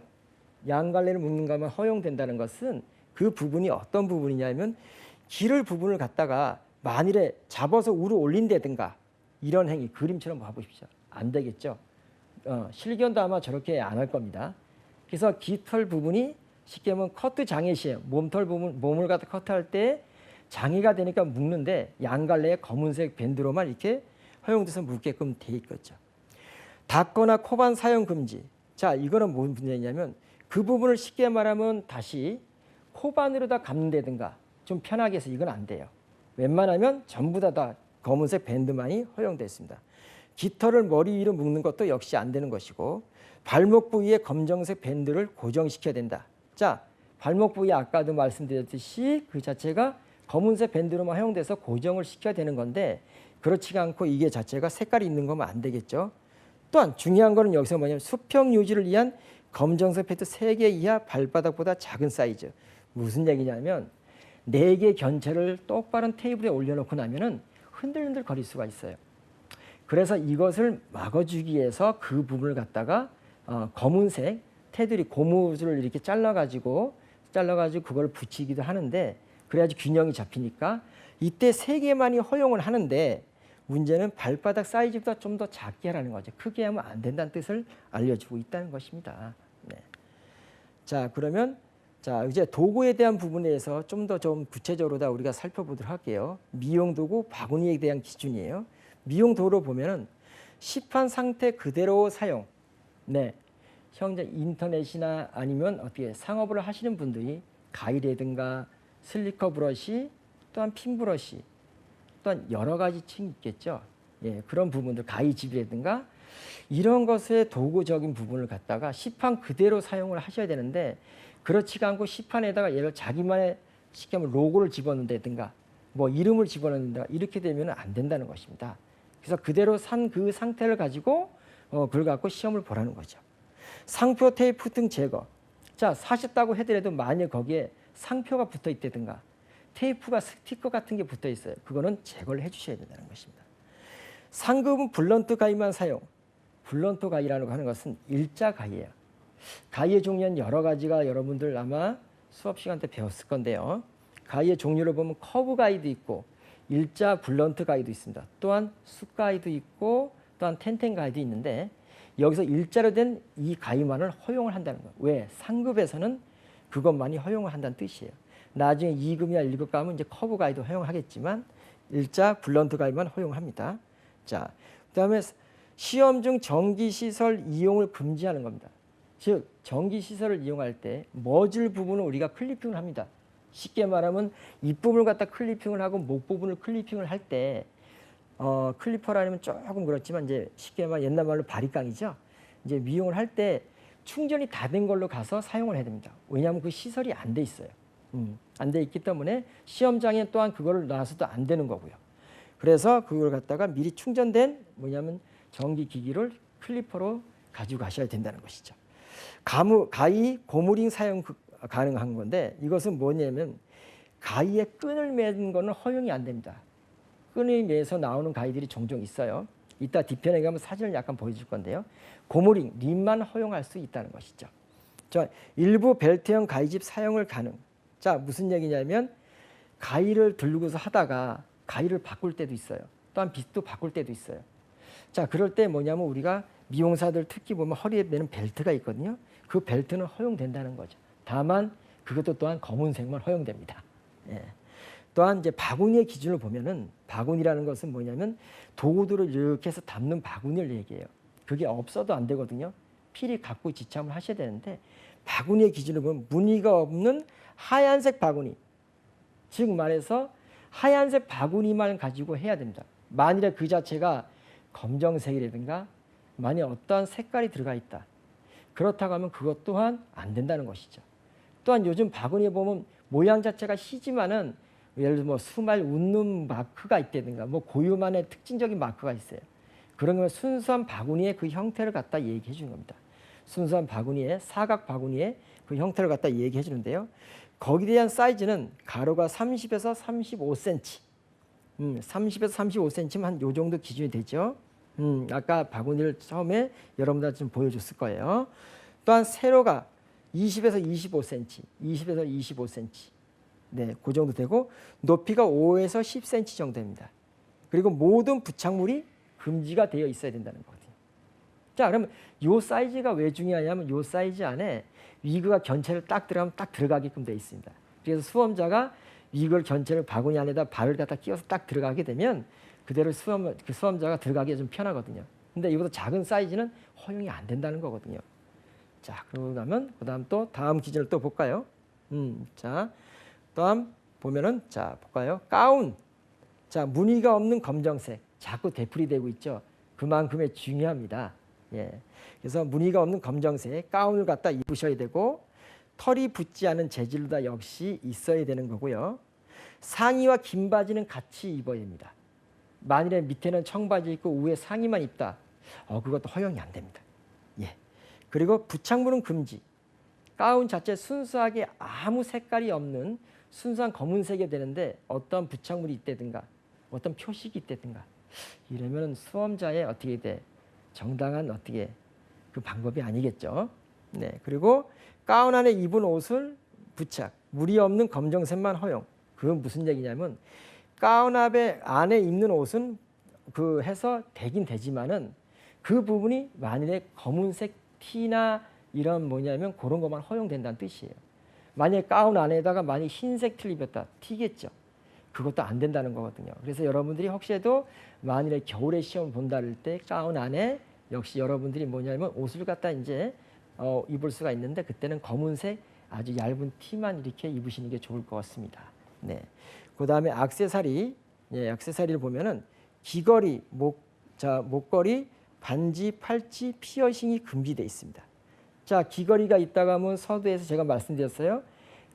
양갈래를 묶는 것만 허용된다는 것은 그 부분이 어떤 부분이냐면 기를 부분을 갖다가 만일에 잡아서 우로 올린다든가 이런 행위 그림처럼 봐보십시오. 안 되겠죠. 실견도 아마 저렇게 안 할 겁니다. 그래서 깃털 부분이 쉽게 하면 커트 장애 시에 몸털 부분 몸을 갖다 커트할 때 장애가 되니까 묶는데 양갈래에 검은색 밴드로만 이렇게 허용돼서 묶게끔 돼 있겠죠. 닫거나 코반 사용 금지. 자, 이거는 뭔 문제냐면 그 부분을 쉽게 말하면 다시 코반으로 다 감는다든가 좀 편하게 해서 이건 안 돼요. 웬만하면 전부 다 검은색 밴드만이 허용되어 있습니다. 깃털을 머리 위로 묶는 것도 역시 안 되는 것이고 발목 부위에 검정색 밴드를 고정시켜야 된다. 자, 발목 부위 아까도 말씀드렸듯이 그 자체가 검은색 밴드로만 허용돼서 고정을 시켜야 되는 건데 그렇지가 않고 이게 자체가 색깔이 있는 거면 안 되겠죠. 또한 중요한 거는 여기서 뭐냐면 수평 유지를 위한 검정색 팬트 3개 이하 발바닥보다 작은 사이즈. 무슨 얘기냐면 4개 견체를 똑바른 테이블에 올려놓고 나면은 흔들흔들 거릴 수가 있어요. 그래서 이것을 막아주기 위해서 그 부분을 갖다가 검은색 테두리 고무줄을 이렇게 잘라가지고 그걸 붙이기도 하는데 그래야지 균형이 잡히니까 이때 3개만이 허용을 하는데 문제는 발바닥 사이즈보다 좀 더 작게 하라는 거죠. 크게 하면 안 된다는 뜻을 알려주고 있다는 것입니다. 네. 자, 그러면 자 이제 도구에 대한 부분에 대해서 좀 더 좀 구체적으로 다 우리가 살펴보도록 할게요. 미용 도구 바구니에 대한 기준이에요. 미용 도구로 보면은 시판 상태 그대로 사용. 네. 현재 인터넷이나 아니면 어떻게 상업을 하시는 분들이 가위라든가 슬리커 브러쉬, 또한 핀 브러쉬, 또한 여러 가지 층이 있겠죠. 예, 그런 부분들 가위집이라든가 이런 것의 도구적인 부분을 갖다가 시판 그대로 사용을 하셔야 되는데 그렇지가 않고 시판에다가 예를 자기만의 쉽게 하면 로고를 집어넣는다든가 뭐 이름을 집어넣는다 이렇게 되면 안 된다는 것입니다. 그래서 그대로 산 그 상태를 가지고 그걸 갖고 시험을 보라는 거죠. 상표 테이프 등 제거. 자, 사셨다고 하더라도 만약 거기에 상표가 붙어 있다든가 테이프가 스티커 같은 게 붙어 있어요. 그거는 제거를 해 주셔야 된다는 것입니다. 상급은 블런트 가위만 사용. 블런트 가위라는 거 하는 것은 일자 가위예요. 가위의 종류는 여러 가지가 여러분들 아마 수업 시간 때 배웠을 건데요. 가위의 종류를 보면 커브 가위도 있고 일자 블런트 가위도 있습니다. 또한 쑥 가위도 있고 또한 텐텐 가위도 있는데 여기서 일자로 된 이 가위만을 허용을 한다는 거예요. 왜? 상급에서는 그것만이 허용을 한다는 뜻이에요. 나중에 2급이나 1급 가면 이제 커브 가위도 허용하겠지만 일자 블런트 가위만 허용합니다. 자, 그다음에 시험 중 전기 시설 이용을 금지하는 겁니다. 즉 전기 시설을 이용할 때 머질 부분을 우리가 클리핑을 합니다. 쉽게 말하면 입부분을 갖다 클리핑을 하고 목 부분을 클리핑을 할 때 클리퍼라면 조금 그렇지만 이제 쉽게 말하면 옛날 말로 바리깡이죠. 이제 미용을 할 때 충전이 다 된 걸로 가서 사용을 해야 됩니다. 왜냐하면 그 시설이 안 돼 있어요. 안 돼 있기 때문에 시험장에 또한 그거를 놔서도 안 되는 거고요. 그래서 그걸 갖다가 미리 충전된 뭐냐면 전기 기기를 클리퍼로 가지고 가셔야 된다는 것이죠. 가위 고무링 사용 가능한 건데 이것은 뭐냐면 가위에 끈을 매는 거는 허용이 안 됩니다. 끈을 매서 나오는 가위들이 종종 있어요. 이따 뒤편에 가면 사진을 약간 보여줄 건데요. 고무링, 림만 허용할 수 있다는 것이죠. 자, 일부 벨트형 가위집 사용을 가능. 자, 무슨 얘기냐면 가위를 들고서 하다가 가위를 바꿀 때도 있어요. 또한 빗도 바꿀 때도 있어요. 자, 그럴 때 뭐냐면 우리가 미용사들 특히 보면 허리에 매는 벨트가 있거든요. 그 벨트는 허용된다는 거죠. 다만 그것도 또한 검은색만 허용됩니다. 예. 또한 이제 바구니의 기준을 보면은 바구니라는 것은 뭐냐면 도구들을 이렇게 해서 담는 바구니를 얘기해요. 그게 없어도 안 되거든요. 필히 갖고 지참을 하셔야 되는데 바구니의 기준을 보면 무늬가 없는 하얀색 바구니. 즉 말해서 하얀색 바구니만 가지고 해야 됩니다. 만일에 그 자체가 검정색이라든가 만약 어떠한 색깔이 들어가 있다. 그렇다고 하면 그것 또한 안 된다는 것이죠. 또한 요즘 바구니에 보면 모양 자체가 희지만은 예를 들어 뭐 수말 웃는 마크가 있다든가 뭐 고유만의 특징적인 마크가 있어요. 그런 거면 순수한 바구니의 그 형태를 갖다 얘기해 주는 겁니다. 순수한 바구니의 사각 바구니의 그 형태를 갖다 얘기해 주는데요. 거기에 대한 사이즈는 가로가 30에서 35cm, 30에서 35cm면 한 요 정도 기준이 되죠. 아까 바구니를 처음에 여러분들 좀 보여줬을 거예요. 또한 세로가 20에서 25cm, 20에서 25cm. 네, 그 정도 되고 높이가 5에서 10cm 정도입니다. 그리고 모든 부착물이 금지가 되어 있어야 된다는 거거든요. 자, 그러면 이 사이즈가 왜 중요하냐면 이 사이즈 안에 위그가 견체를 딱 들어가면 딱 들어가게끔 되어 있습니다. 그래서 수험자가 위그 견체를 바구니 안에다 발을 갖다 끼워서 딱 들어가게 되면 그대로 수험자가 들어가기가 좀 편하거든요. 근데 이보다 작은 사이즈는 허용이 안 된다는 거거든요. 자, 그러고 나면 그다음 또 다음 기준을 또 볼까요? 자, 다음 보면은 자 볼까요? 가운. 자, 무늬가 없는 검정색. 자꾸 되풀이 되고 있죠. 그만큼의 중요합니다. 예. 그래서 무늬가 없는 검정색 가운을 갖다 입으셔야 되고 털이 붙지 않은 재질로다 역시 있어야 되는 거고요. 상의와 긴 바지는 같이 입어야 됩니다. 만일에 밑에는 청바지 입고 위에 상의만 입다. 그것도 허용이 안 됩니다. 예. 그리고 부착물은 금지. 가운 자체 순수하게 아무 색깔이 없는 순수한 검은색이 되는데 어떤 부착물이 있다든가 어떤 표식이 있다든가 이러면 수험자의 어떻게 돼? 정당한 어떻게 그 방법이 아니겠죠. 네. 그리고 가운 안에 입은 옷을 부착, 무리 없는 검정색만 허용. 그건 무슨 얘기냐면 가운 안에 입는 옷은 그 해서 되긴 되지만은 그 부분이 만일에 검은색 티나 이런 뭐냐면 그런 것만 허용된다는 뜻이에요. 만약에 가운 안에다가 만약 흰색 티를 입었다 튀겠죠. 그것도 안 된다는 거거든요. 그래서 여러분들이 혹시라도 만일에 겨울에 시험을 본다 할 때 가운 안에 역시 여러분들이 뭐냐면 옷을 갖다 이제 입을 수가 있는데 그때는 검은색 아주 얇은 티만 이렇게 입으시는 게 좋을 것 같습니다. 네. 그다음에 액세서리, 예, 액세서리를 보면은 귀걸이, 목걸이, 반지, 팔찌, 피어싱이 금지되어 있습니다. 자, 귀걸이가 있다가 하면 서두에서 제가 말씀드렸어요.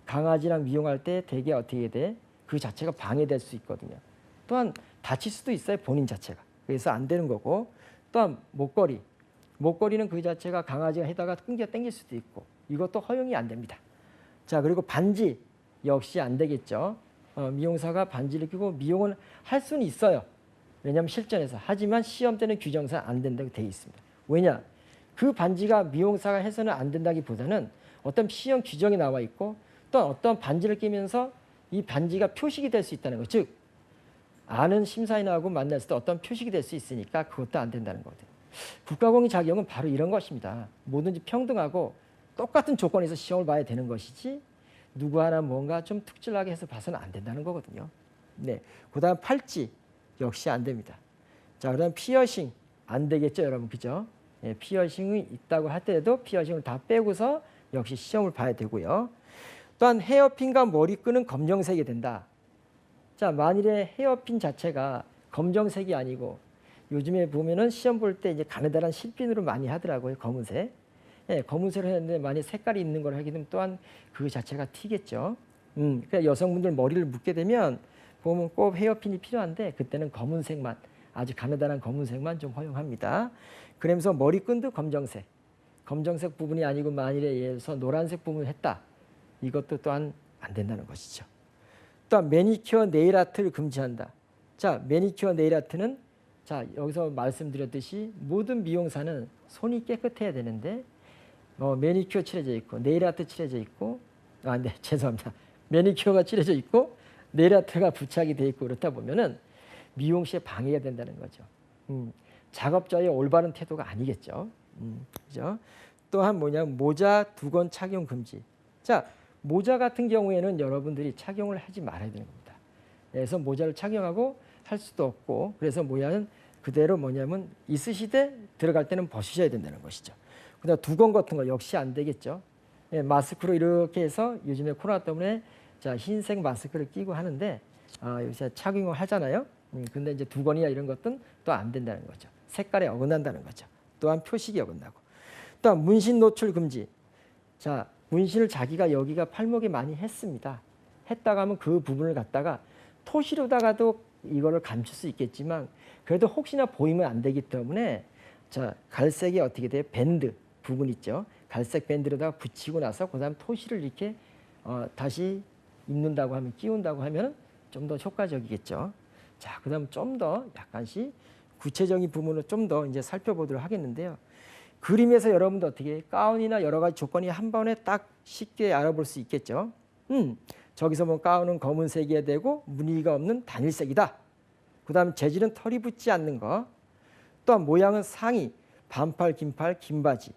강아지랑 미용할 때 되게 어떻게 돼? 그 자체가 방해될 수 있거든요. 또한 다칠 수도 있어요. 본인 자체가. 그래서 안 되는 거고. 또한 목걸이. 목걸이는 그 자체가 강아지가 해다가 끊겨 당길 수도 있고 이것도 허용이 안 됩니다. 자, 그리고 반지 역시 안 되겠죠. 미용사가 반지를 끼고 미용을 할 수는 있어요. 왜냐하면 실전에서. 하지만 시험 때는 규정상 안 된다고 되어 있습니다. 왜냐? 그 반지가 미용사가 해서는 안 된다기보다는 어떤 시험 규정이 나와 있고 또 어떤 반지를 끼면서 이 반지가 표식이 될 수 있다는 거. 즉 아는 심사인하고 만났을 때 어떤 표식이 될 수 있으니까 그것도 안 된다는 거거든요. 국가공인 자격은 바로 이런 것입니다. 뭐든지 평등하고 똑같은 조건에서 시험을 봐야 되는 것이지 누구 하나 뭔가 좀 특출나게 해서 봐서는 안 된다는 거거든요. 네, 그다음 팔찌 역시 안 됩니다. 자, 그다음 피어싱 안 되겠죠, 여러분, 그죠? 예, 피어싱이 있다고 할 때도 피어싱을 다 빼고서 역시 시험을 봐야 되고요. 또한 헤어핀과 머리끈은 검정색이 된다. 자, 만일에 헤어핀 자체가 검정색이 아니고 요즘에 보면은 시험 볼 때 이제 가느다란 실핀으로 많이 하더라고요, 검은색. 예, 검은색으로 했는데 만약 색깔이 있는 걸 하게 되면 또한 그 자체가 튀겠죠. 그러니까 여성분들 머리를 묶게 되면 보면 꼭 헤어핀이 필요한데 그때는 검은색만 아주 가느다란 검은색만 좀 허용합니다. 그러면서 머리끈도 검정색. 검정색 부분이 아니고 만일에 예를 들어서 노란색 부분을 했다. 이것도 또한 안 된다는 것이죠. 또한 매니큐어 네일 아트를 금지한다. 자, 매니큐어 네일 아트는 자, 여기서 말씀드렸듯이 모든 미용사는 손이 깨끗해야 되는데 매니큐어 칠해져 있고 네일 아트 칠해져 있고 네, 죄송합니다. 매니큐어가 칠해져 있고 네일 아트가 부착이 돼 있고 그렇다 보면은 미용 시에 방해가 된다는 거죠. 작업자의 올바른 태도가 아니겠죠. 그죠? 또한 뭐냐면 모자, 두건 착용 금지. 자, 모자 같은 경우에는 여러분들이 착용을 하지 말아야 되는 겁니다. 그래서 모자를 착용하고 할 수도 없고 그래서 모양은 그대로 뭐냐면 있으시되 들어갈 때는 벗으셔야 된다는 것이죠. 그다음 두건 같은 거 역시 안 되겠죠. 예, 마스크로 이렇게 해서 요즘에 코로나 때문에 자, 흰색 마스크를 끼고 하는데 요새 착용을 하잖아요. 근데 이제 두건이나 이런 것들은 또 안 된다는 거죠. 색깔에 어긋난다는 거죠. 또한 표식이 어긋나고. 또한 문신 노출 금지. 자, 문신을 자기가 여기가 팔목에 많이 했습니다. 했다가 하면 그 부분을 갖다가 토시로다가도 이거를 감출 수 있겠지만 그래도 혹시나 보이면 안 되기 때문에 자, 갈색이 어떻게 돼요? 밴드 부분 있죠. 갈색 밴드로다가 붙이고 나서 그다음 토시를 이렇게 다시 입는다고 하면 끼운다고 하면 좀 더 효과적이겠죠. 자, 그다음 좀 더 약간씩 구체적인 부분을 좀 더 이제 살펴보도록 하겠는데요. 그림에서 여러분도 어떻게 가운이나 여러 가지 조건이 한 번에 딱 쉽게 알아볼 수 있겠죠. 저기서 뭐 가운은 검은색이어야 되고 무늬가 없는 단일색이다. 그다음 재질은 털이 붙지 않는 거. 또한 모양은 상의, 반팔, 긴팔, 긴 바지.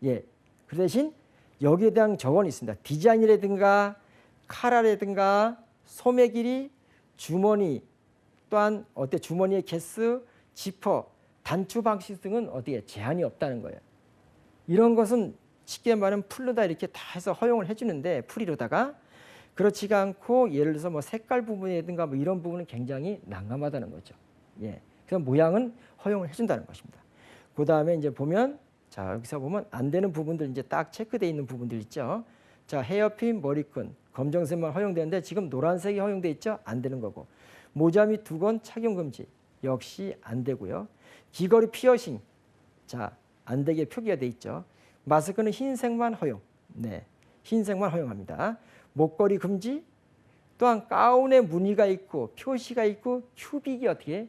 예. 그 대신 여기에 대한 조건이 있습니다. 디자인이라든가 카라라든가 소매 길이, 주머니, 또한 주머니의 개수, 지퍼, 단추 방식 등은 어디에 제한이 없다는 거예요. 이런 것은 쉽게 말하면 풀로다 이렇게 다 해서 허용을 해주는데 풀이로다가 그렇지가 않고 예를 들어서 뭐 색깔 부분이라든가 뭐 이런 부분은 굉장히 난감하다는 거죠. 예. 그래서 모양은 허용을 해준다는 것입니다. 그 다음에 이제 보면 자, 여기서 보면 안 되는 부분들 이제 딱 체크되어 있는 부분들 있죠. 자, 헤어핀, 머리끈, 검정색만 허용되는데 지금 노란색이 허용되어 있죠. 안 되는 거고. 모자 및 두건 착용 금지 역시 안 되고요. 귀걸이 피어싱 자, 안 되게 표기가 돼 있죠. 마스크는 흰색만 허용. 네, 흰색만 허용합니다. 목걸이 금지. 또한 가운에 무늬가 있고 표시가 있고 큐빅이 어떻게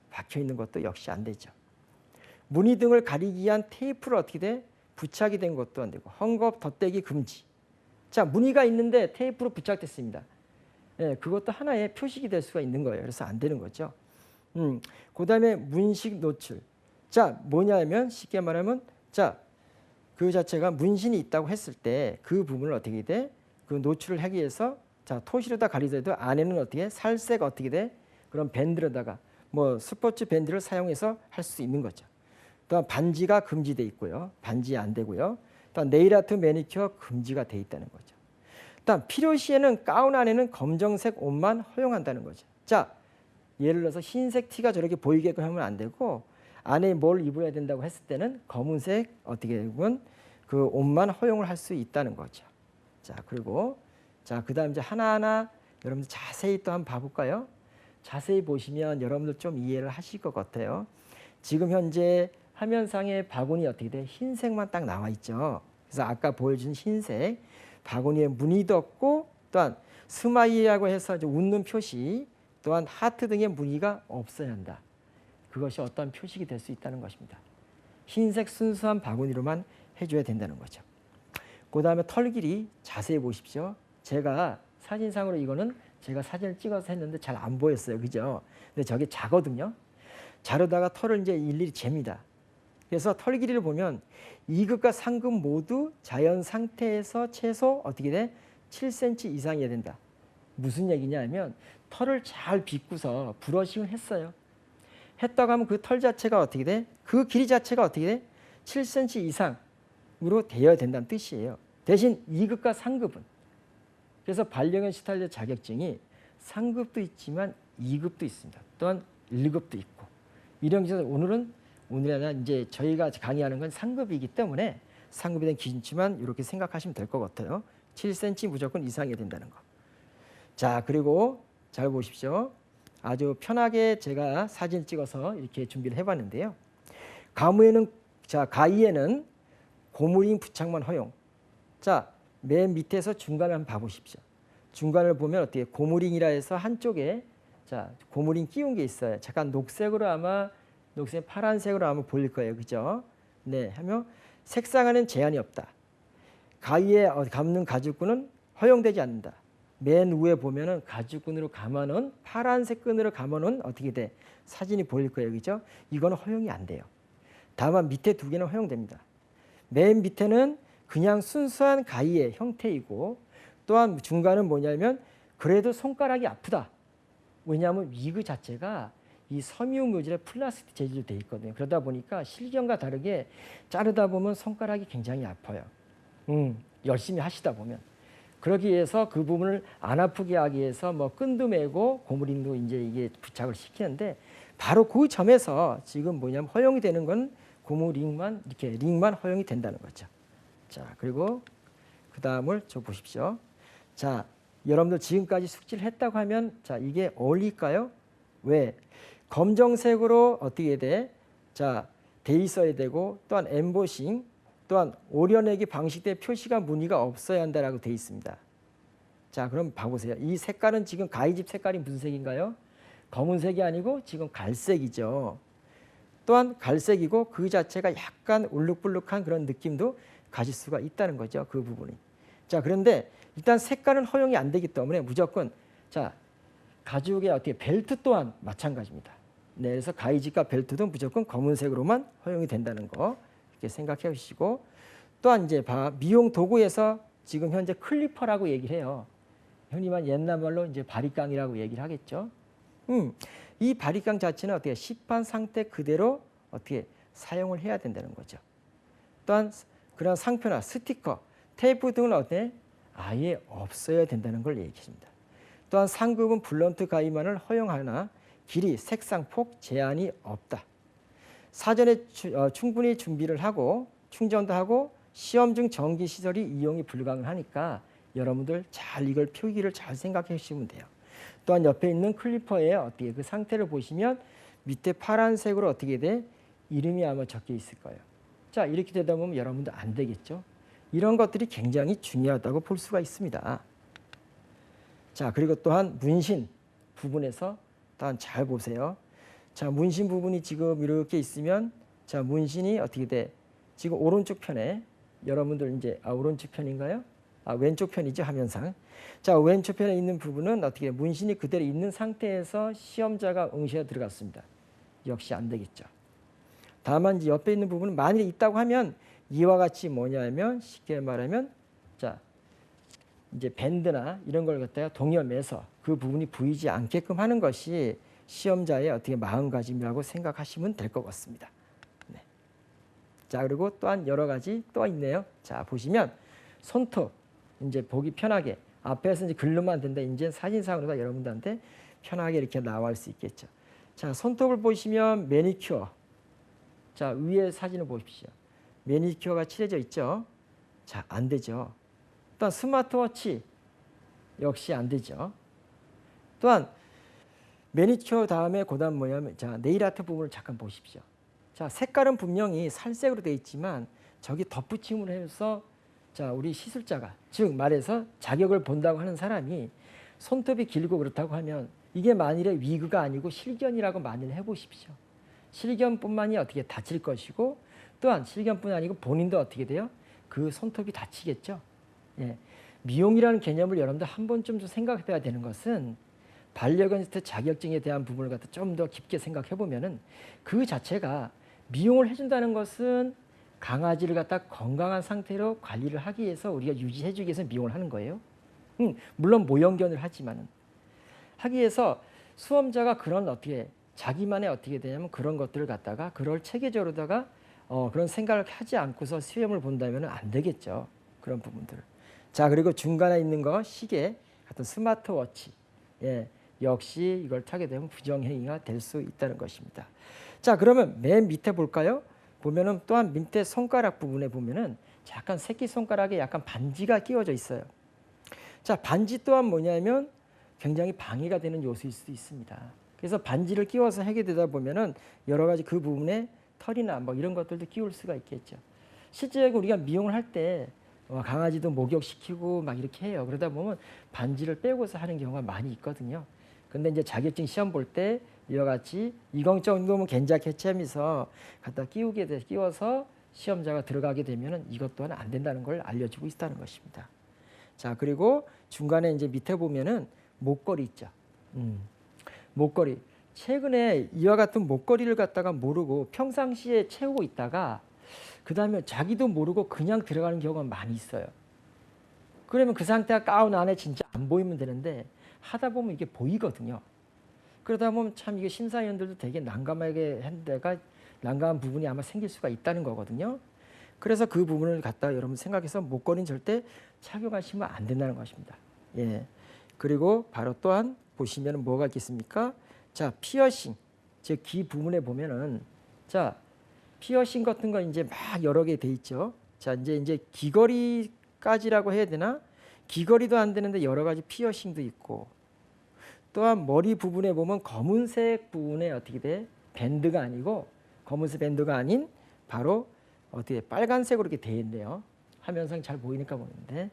박혀 있는 것도 역시 안 되죠. 무늬 등을 가리기 위한 테이프를 어떻게 돼? 부착이 된 것도 안 되고 헝겊 덧대기 금지. 자, 무늬가 있는데 테이프로 부착됐습니다. 예, 그것도 하나의 표식이 될 수가 있는 거예요. 그래서 안 되는 거죠. 그다음에 문식 노출. 자, 뭐냐면 쉽게 말하면 자, 그 자체가 문신이 있다고 했을 때 그 부분을 어떻게 돼? 그 노출을 하기 위해서 자, 토시로다 가리더라도 안에는 어떻게 살색 어떻게 돼? 그런 밴드로다가 뭐 스포츠 밴드를 사용해서 할 수 있는 거죠. 또한 반지가 금지돼 있고요. 반지 안 되고요. 또한 네일 아트 매니큐어 금지가 돼 있다는 거죠. 또한 필요시에는 가운 안에는 검정색 옷만 허용한다는 거죠. 자, 예를 들어서 흰색 티가 저렇게 보이게끔 하면 안 되고 안에 뭘 입어야 된다고 했을 때는 검은색 어떻게 보면 그 옷만 허용을 할 수 있다는 거죠. 자, 그리고 자, 그다음 이제 하나하나 여러분들 자세히 또 한번 봐볼까요? 자세히 보시면 여러분들 좀 이해를 하실 것 같아요. 지금 현재 화면상에 바구니 어떻게 돼? 흰색만 딱 나와 있죠. 그래서 아까 보여준 흰색 바구니에 무늬도 없고 또한 스마일이라고 해서 이제 웃는 표시 또한 하트 등의 무늬가 없어야 한다. 그것이 어떤 표식이 될 수 있다는 것입니다. 흰색 순수한 바구니로만 해줘야 된다는 거죠. 그 다음에 털 길이 자세히 보십시오. 제가 사진상으로 이거는 제가 사진을 찍어서 했는데 잘 안 보였어요. 그죠? 근데 저게 자거든요. 자르다가 털을 이제 일일이 잽니다. 그래서 털 길이를 보면 2급과 3급 모두 자연 상태에서 최소 어떻게 돼? 7cm 이상이어야 된다. 무슨 얘기냐 하면 털을 잘 빗고서 브러싱을 했어요. 했다고 하면 그 털 자체가 어떻게 돼? 그 길이 자체가 어떻게 돼? 7cm 이상으로 되어야 된다는 뜻이에요. 대신 2급과 3급은 그래서 반려견 스타일리스트 자격증이 3급도 있지만 2급도 있습니다. 또한 1급도 있고 이런 기준 오늘은 이제 저희가 강의하는 건 3급이기 때문에 3급에 대한 기준치만 이렇게 생각하시면 될 것 같아요. 7cm 무조건 이상이 된다는 거. 자, 그리고 잘 보십시오. 아주 편하게 제가 사진 찍어서 이렇게 준비를 해봤는데요. 가위에는 고무링 부착만 허용. 자, 맨 밑에서 중간을 한번 봐보십시오. 중간을 보면 어떻게 고무링이라 해서 한쪽에 자 고무링 끼운 게 있어요. 잠깐 녹색 파란색으로 아마 보일 거예요. 그죠? 네, 하면 색상에는 제한이 없다. 가위에 감는 가죽끈은 허용되지 않는다. 맨 위에 보면은 가죽끈으로 감아놓은 파란색 끈으로 감아놓은 어떻게 돼? 사진이 보일 거예요. 그죠? 이거는 허용이 안 돼요. 다만 밑에 두 개는 허용됩니다. 맨 밑에는 그냥 순수한 가위의 형태이고 또한 중간은 뭐냐면 그래도 손가락이 아프다. 왜냐하면 위그 자체가 이 섬유 물질의 플라스틱 재질로 되어 있거든요. 그러다 보니까 실경과 다르게 자르다 보면 손가락이 굉장히 아파요. 열심히 하시다 보면. 그러기 위해서 그 부분을 안 아프게 하기 위해서 뭐 끈도 매고 고무링도 이제 이게 부착을 시키는데 바로 그 점에서 지금 뭐냐면 허용이 되는 건 고무링만 이렇게 링만 허용이 된다는 거죠. 자, 그리고 그 다음을 저 보십시오. 자, 여러분들 지금까지 숙지를 했다고 하면 자, 이게 어울릴까요? 왜? 검정색으로 어떻게 돼? 자, 돼 있어야 되고 또한 엠보싱 또한 오려내기 방식대 표시가 무늬가 없어야 한다라고 돼 있습니다. 자, 그럼 봐보세요. 이 색깔은 지금 가위집 색깔이 무슨 색인가요? 검은색이 아니고 지금 갈색이죠. 또한 갈색이고 그 자체가 약간 울룩불룩한 그런 느낌도 가질 수가 있다는 거죠. 그 부분이. 자, 그런데 일단 색깔은 허용이 안 되기 때문에 무조건 자, 가죽의 어떻게 벨트 또한 마찬가지입니다. 네, 그래서 가위집과 벨트도 무조건 검은색으로만 허용이 된다는 거 이렇게 생각해 주시고 또한 이제 미용 도구에서 지금 현재 클리퍼라고 얘기를 해요. 흔히 말 옛날 말로 이제 바리깡이라고 얘기를 하겠죠. 이 바리깡 자체는 어떻게 시판 상태 그대로 어떻게 사용을 해야 된다는 거죠. 또한 그런 상표나 스티커, 테이프 등은 어때? 아예 없어야 된다는 걸 얘기합니다. 또한 상급은 블런트 가위만을 허용하나 길이, 색상, 폭 제한이 없다. 사전에 충분히 준비를 하고 충전도 하고 시험 중 전기 시설이 이용이 불가능하니까 여러분들 잘 이걸 표기를 잘 생각해 주시면 돼요. 또한 옆에 있는 클리퍼의 어떻게 그 상태를 보시면 밑에 파란색으로 어떻게 돼? 이름이 아마 적혀 있을 거예요. 자, 이렇게 되다 보면 여러분들 안 되겠죠. 이런 것들이 굉장히 중요하다고 볼 수가 있습니다. 자, 그리고 또한 문신 부분에서 또한 잘 보세요. 자, 문신 부분이 지금 이렇게 있으면 자, 문신이 어떻게 돼? 지금 오른쪽 편에 여러분들 이제 오른쪽 편인가요? 왼쪽 편이죠, 화면상. 자, 왼쪽 편에 있는 부분은 어떻게 문신이 그대로 있는 상태에서 시험자가 응시에 들어갔습니다. 역시 안 되겠죠. 다만 이제 옆에 있는 부분은 만약에 있다고 하면 이와 같이 뭐냐면 쉽게 말하면 자, 이제 밴드나 이런 걸 갖다가 동여매서 그 부분이 보이지 않게끔 하는 것이 시험자의 어떻게 마음가짐이라고 생각하시면 될 것 같습니다. 네. 자, 그리고 또한 여러 가지 또 있네요. 자, 보시면 손톱 이제 보기 편하게 앞에서 이제 글로만 된다. 이제 사진상으로 여러분들한테 편하게 이렇게 나올 수 있겠죠. 자, 손톱을 보시면 매니큐어. 자, 위에 사진을 보십시오. 매니큐어가 칠해져 있죠. 자, 안 되죠. 또한 스마트워치 역시 안 되죠. 또한 매니큐어 다음에 그다음 뭐냐면 자, 네일 아트 부분을 잠깐 보십시오. 자, 색깔은 분명히 살색으로 되어 있지만 저기 덧붙임을 해서 자, 우리 시술자가 즉 말해서 자격을 본다고 하는 사람이 손톱이 길고 그렇다고 하면 이게 만일에 위그가 아니고 실견이라고 만일 해보십시오. 실견뿐만이 어떻게 다칠 것이고 또한 실견뿐 아니고 본인도 어떻게 돼요? 그 손톱이 다치겠죠. 예. 미용이라는 개념을 여러분들 한 번쯤 좀 생각해봐야 되는 것은 반려견 자격증에 대한 부분을 갖다 좀 더 깊게 생각해 보면은 그 자체가 미용을 해준다는 것은 강아지를 갖다 건강한 상태로 관리를 하기 위해서 우리가 유지해주기 위해서 미용을 하는 거예요. 물론 모형견을 하지만은 하기 위해서 수험자가 그런 어떻게 자기만의 어떻게 되냐면 그런 것들을 갖다가 그걸 체계적으로다가 그런 생각을 하지 않고서 시험을 본다면 안 되겠죠. 그런 부분들. 자, 그리고 중간에 있는 거 시계 같은 스마트워치. 예, 역시 이걸 타게 되면 부정행위가 될 수 있다는 것입니다. 자, 그러면 맨 밑에 볼까요? 보면은 또한 밑에 손가락 부분에 보면은 약간 새끼손가락에 약간 반지가 끼워져 있어요. 자, 반지 또한 뭐냐면 굉장히 방해가 되는 요소일 수도 있습니다. 그래서 반지를 끼워서 하게 되다 보면은 여러 가지 그 부분에 털이나 뭐 이런 것들도 끼울 수가 있겠죠. 실제로 우리가 미용을 할 때 강아지도 목욕시키고 막 이렇게 해요. 그러다 보면 반지를 빼고서 하는 경우가 많이 있거든요. 근데 이제 자격증 시험 볼 때 이와 같이 이공 정도면 괜찮게 채미서 갖다 끼워서 시험자가 들어가게 되면은 이것 또한 안 된다는 걸 알려주고 있다는 것입니다. 자, 그리고 중간에 이제 밑에 보면은 목걸이 있죠. 목걸이. 최근에 이와 같은 목걸이를 갖다가 모르고 평상시에 채우고 있다가 그 다음에 자기도 모르고 그냥 들어가는 경우가 많이 있어요. 그러면 그 상태가 가운 안에 진짜 안 보이면 되는데 하다 보면 이게 보이거든요. 그러다 보면 참 이게 심사위원들도 되게 난감하게 한 데가 난감한 부분이 아마 생길 수가 있다는 거거든요. 그래서 그 부분을 갖다가 여러분 생각해서 목걸이는 절대 착용하시면 안 된다는 것입니다. 예. 그리고 바로 또한 보시면 뭐가 있겠습니까? 자, 피어싱. 즉 귀 부분에 보면은 자, 피어싱 같은 거 이제 막 여러 개 돼 있죠. 자, 이제 귀걸이까지라고 해야 되나? 귀걸이도 안 되는데 여러 가지 피어싱도 있고 또한 머리 부분에 보면 검은색 부분에 어떻게 돼? 밴드가 아니고 검은색 밴드가 아닌 바로 어떻게 빨간색으로 이렇게 돼 있네요. 화면상 잘 보이니까 보는데.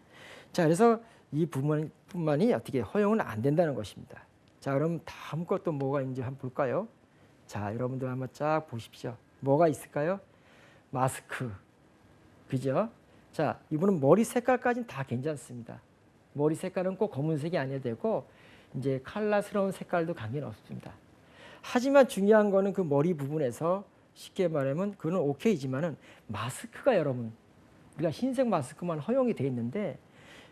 자, 그래서 이 부분뿐만이 어떻게 허용은 안 된다는 것입니다. 자, 그럼 다음 것도 뭐가 있는지 한번 볼까요? 자, 여러분들 한번 쫙 보십시오. 뭐가 있을까요? 마스크. 그죠? 자, 이분은 머리 색깔까지는 다 괜찮습니다. 머리 색깔은 꼭 검은색이 아니어야 되고 이제 칼라스러운 색깔도 관계는 없습니다. 하지만 중요한 거는 그 머리 부분에서 쉽게 말하면 그건 오케이지만은 마스크가 여러분 우리가 흰색 마스크만 허용이 돼 있는데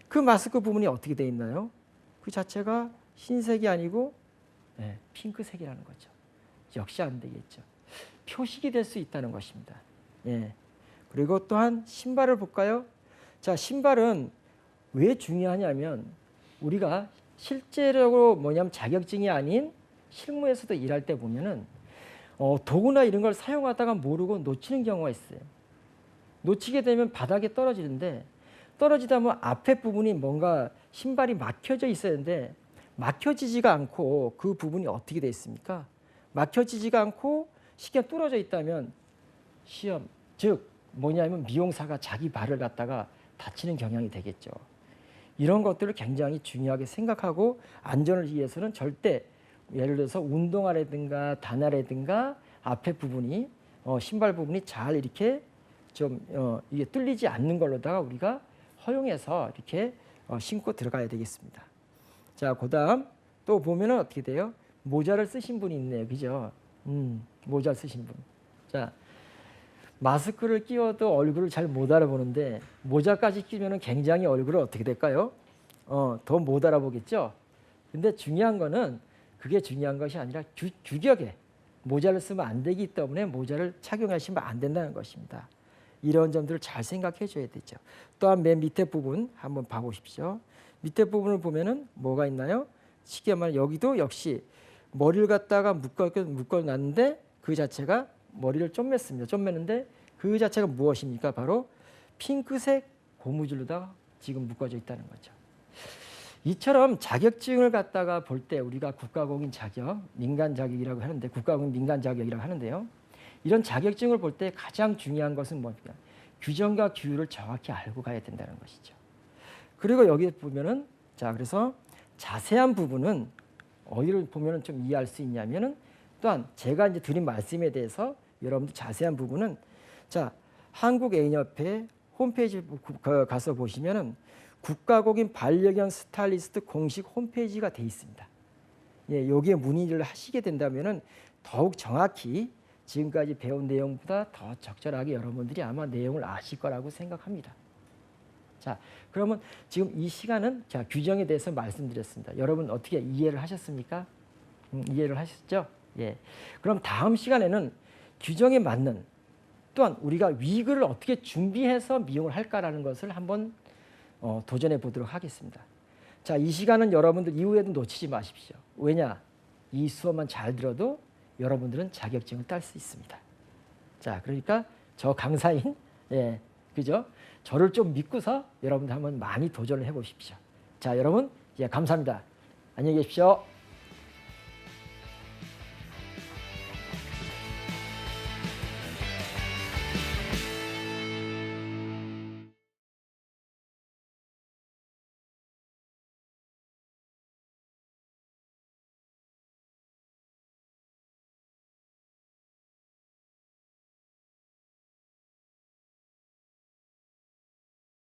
그 마스크 부분이 어떻게 돼 있나요? 그 자체가 흰색이 아니고 핑크색이라는 거죠. 역시 안 되겠죠. 표식이 될 수 있다는 것입니다. 예. 그리고 또한 신발을 볼까요? 자, 신발은 왜 중요하냐면 우리가 실제로 뭐냐면 자격증이 아닌 실무에서도 일할 때 보면은 도구나 이런 걸 사용하다가 모르고 놓치는 경우가 있어요. 놓치게 되면 바닥에 떨어지는데 떨어지다 보면 앞에 부분이 뭔가 신발이 막혀져 있어야 하는데 막혀지지가 않고 그 부분이 어떻게 돼 있습니까? 막혀지지가 않고 쉽게 뚫어져 있다면 시험, 즉 뭐냐면 미용사가 자기 발을 갖다가 다치는 경향이 되겠죠. 이런 것들을 굉장히 중요하게 생각하고 안전을 위해서는 절대 예를 들어서 운동화라든가 단화라든가 앞에 부분이 신발 부분이 잘 이렇게 좀 이게 뚫리지 않는 걸로다가 우리가 허용해서 이렇게 신고 들어가야 되겠습니다. 자, 그다음 또 보면은 어떻게 돼요? 모자를 쓰신 분이 있네요, 그죠? 모자 쓰신 분. 자, 마스크를 끼워도 얼굴을 잘 못 알아보는데 모자까지 끼면은 굉장히 얼굴을 어떻게 될까요? 더 못 알아보겠죠. 근데 중요한 거는 그게 중요한 것이 아니라 규격에 모자를 쓰면 안 되기 때문에 모자를 착용하시면 안 된다는 것입니다. 이런 점들을 잘 생각해 줘야 되죠. 또한 맨 밑에 부분 한번 봐보십시오. 밑에 부분을 보면은 뭐가 있나요? 쉽게 말하면 여기도 역시 머리를 갖다가 묶어놨는데 그 자체가 머리를 좀 맸습니다. 좀 맸는데 그 자체가 무엇입니까? 바로 핑크색 고무줄로다가 지금 묶어져 있다는 거죠. 이처럼 자격증을 갖다가 볼 때 우리가 국가공인 자격, 민간 자격이라고 하는데 국가공인 민간 자격이라고 하는데요. 이런 자격증을 볼 때 가장 중요한 것은 뭡니까? 규정과 규율을 정확히 알고 가야 된다는 것이죠. 그리고 여기 보면은 자 그래서 자세한 부분은 어디를 보면은 좀 이해할 수 있냐면은 또한 제가 이제 드린 말씀에 대해서 여러분들 자세한 부분은 자 한국애인협회 홈페이지 가서 보시면은 국가공인 반려견 스타일리스트 공식 홈페이지가 돼 있습니다. 예, 여기에 문의를 하시게 된다면은 더욱 정확히 지금까지 배운 내용보다 더 적절하게 여러분들이 아마 내용을 아실 거라고 생각합니다. 자, 그러면 지금 이 시간은 자, 규정에 대해서 말씀드렸습니다. 여러분 어떻게 이해를 하셨습니까? 이해를 하셨죠? 예. 그럼 다음 시간에는 규정에 맞는 또한 우리가 위글을 어떻게 준비해서 미용을 할까라는 것을 한번 도전해 보도록 하겠습니다. 자, 이 시간은 여러분들 이후에도 놓치지 마십시오. 왜냐? 이 수업만 잘 들어도 여러분들은 자격증을 딸 수 있습니다. 자, 그러니까 저 강사인, 예, 그죠? 저를 좀 믿고서 여러분들 한번 많이 도전을 해 보십시오. 자, 여러분, 예, 감사합니다. 안녕히 계십시오.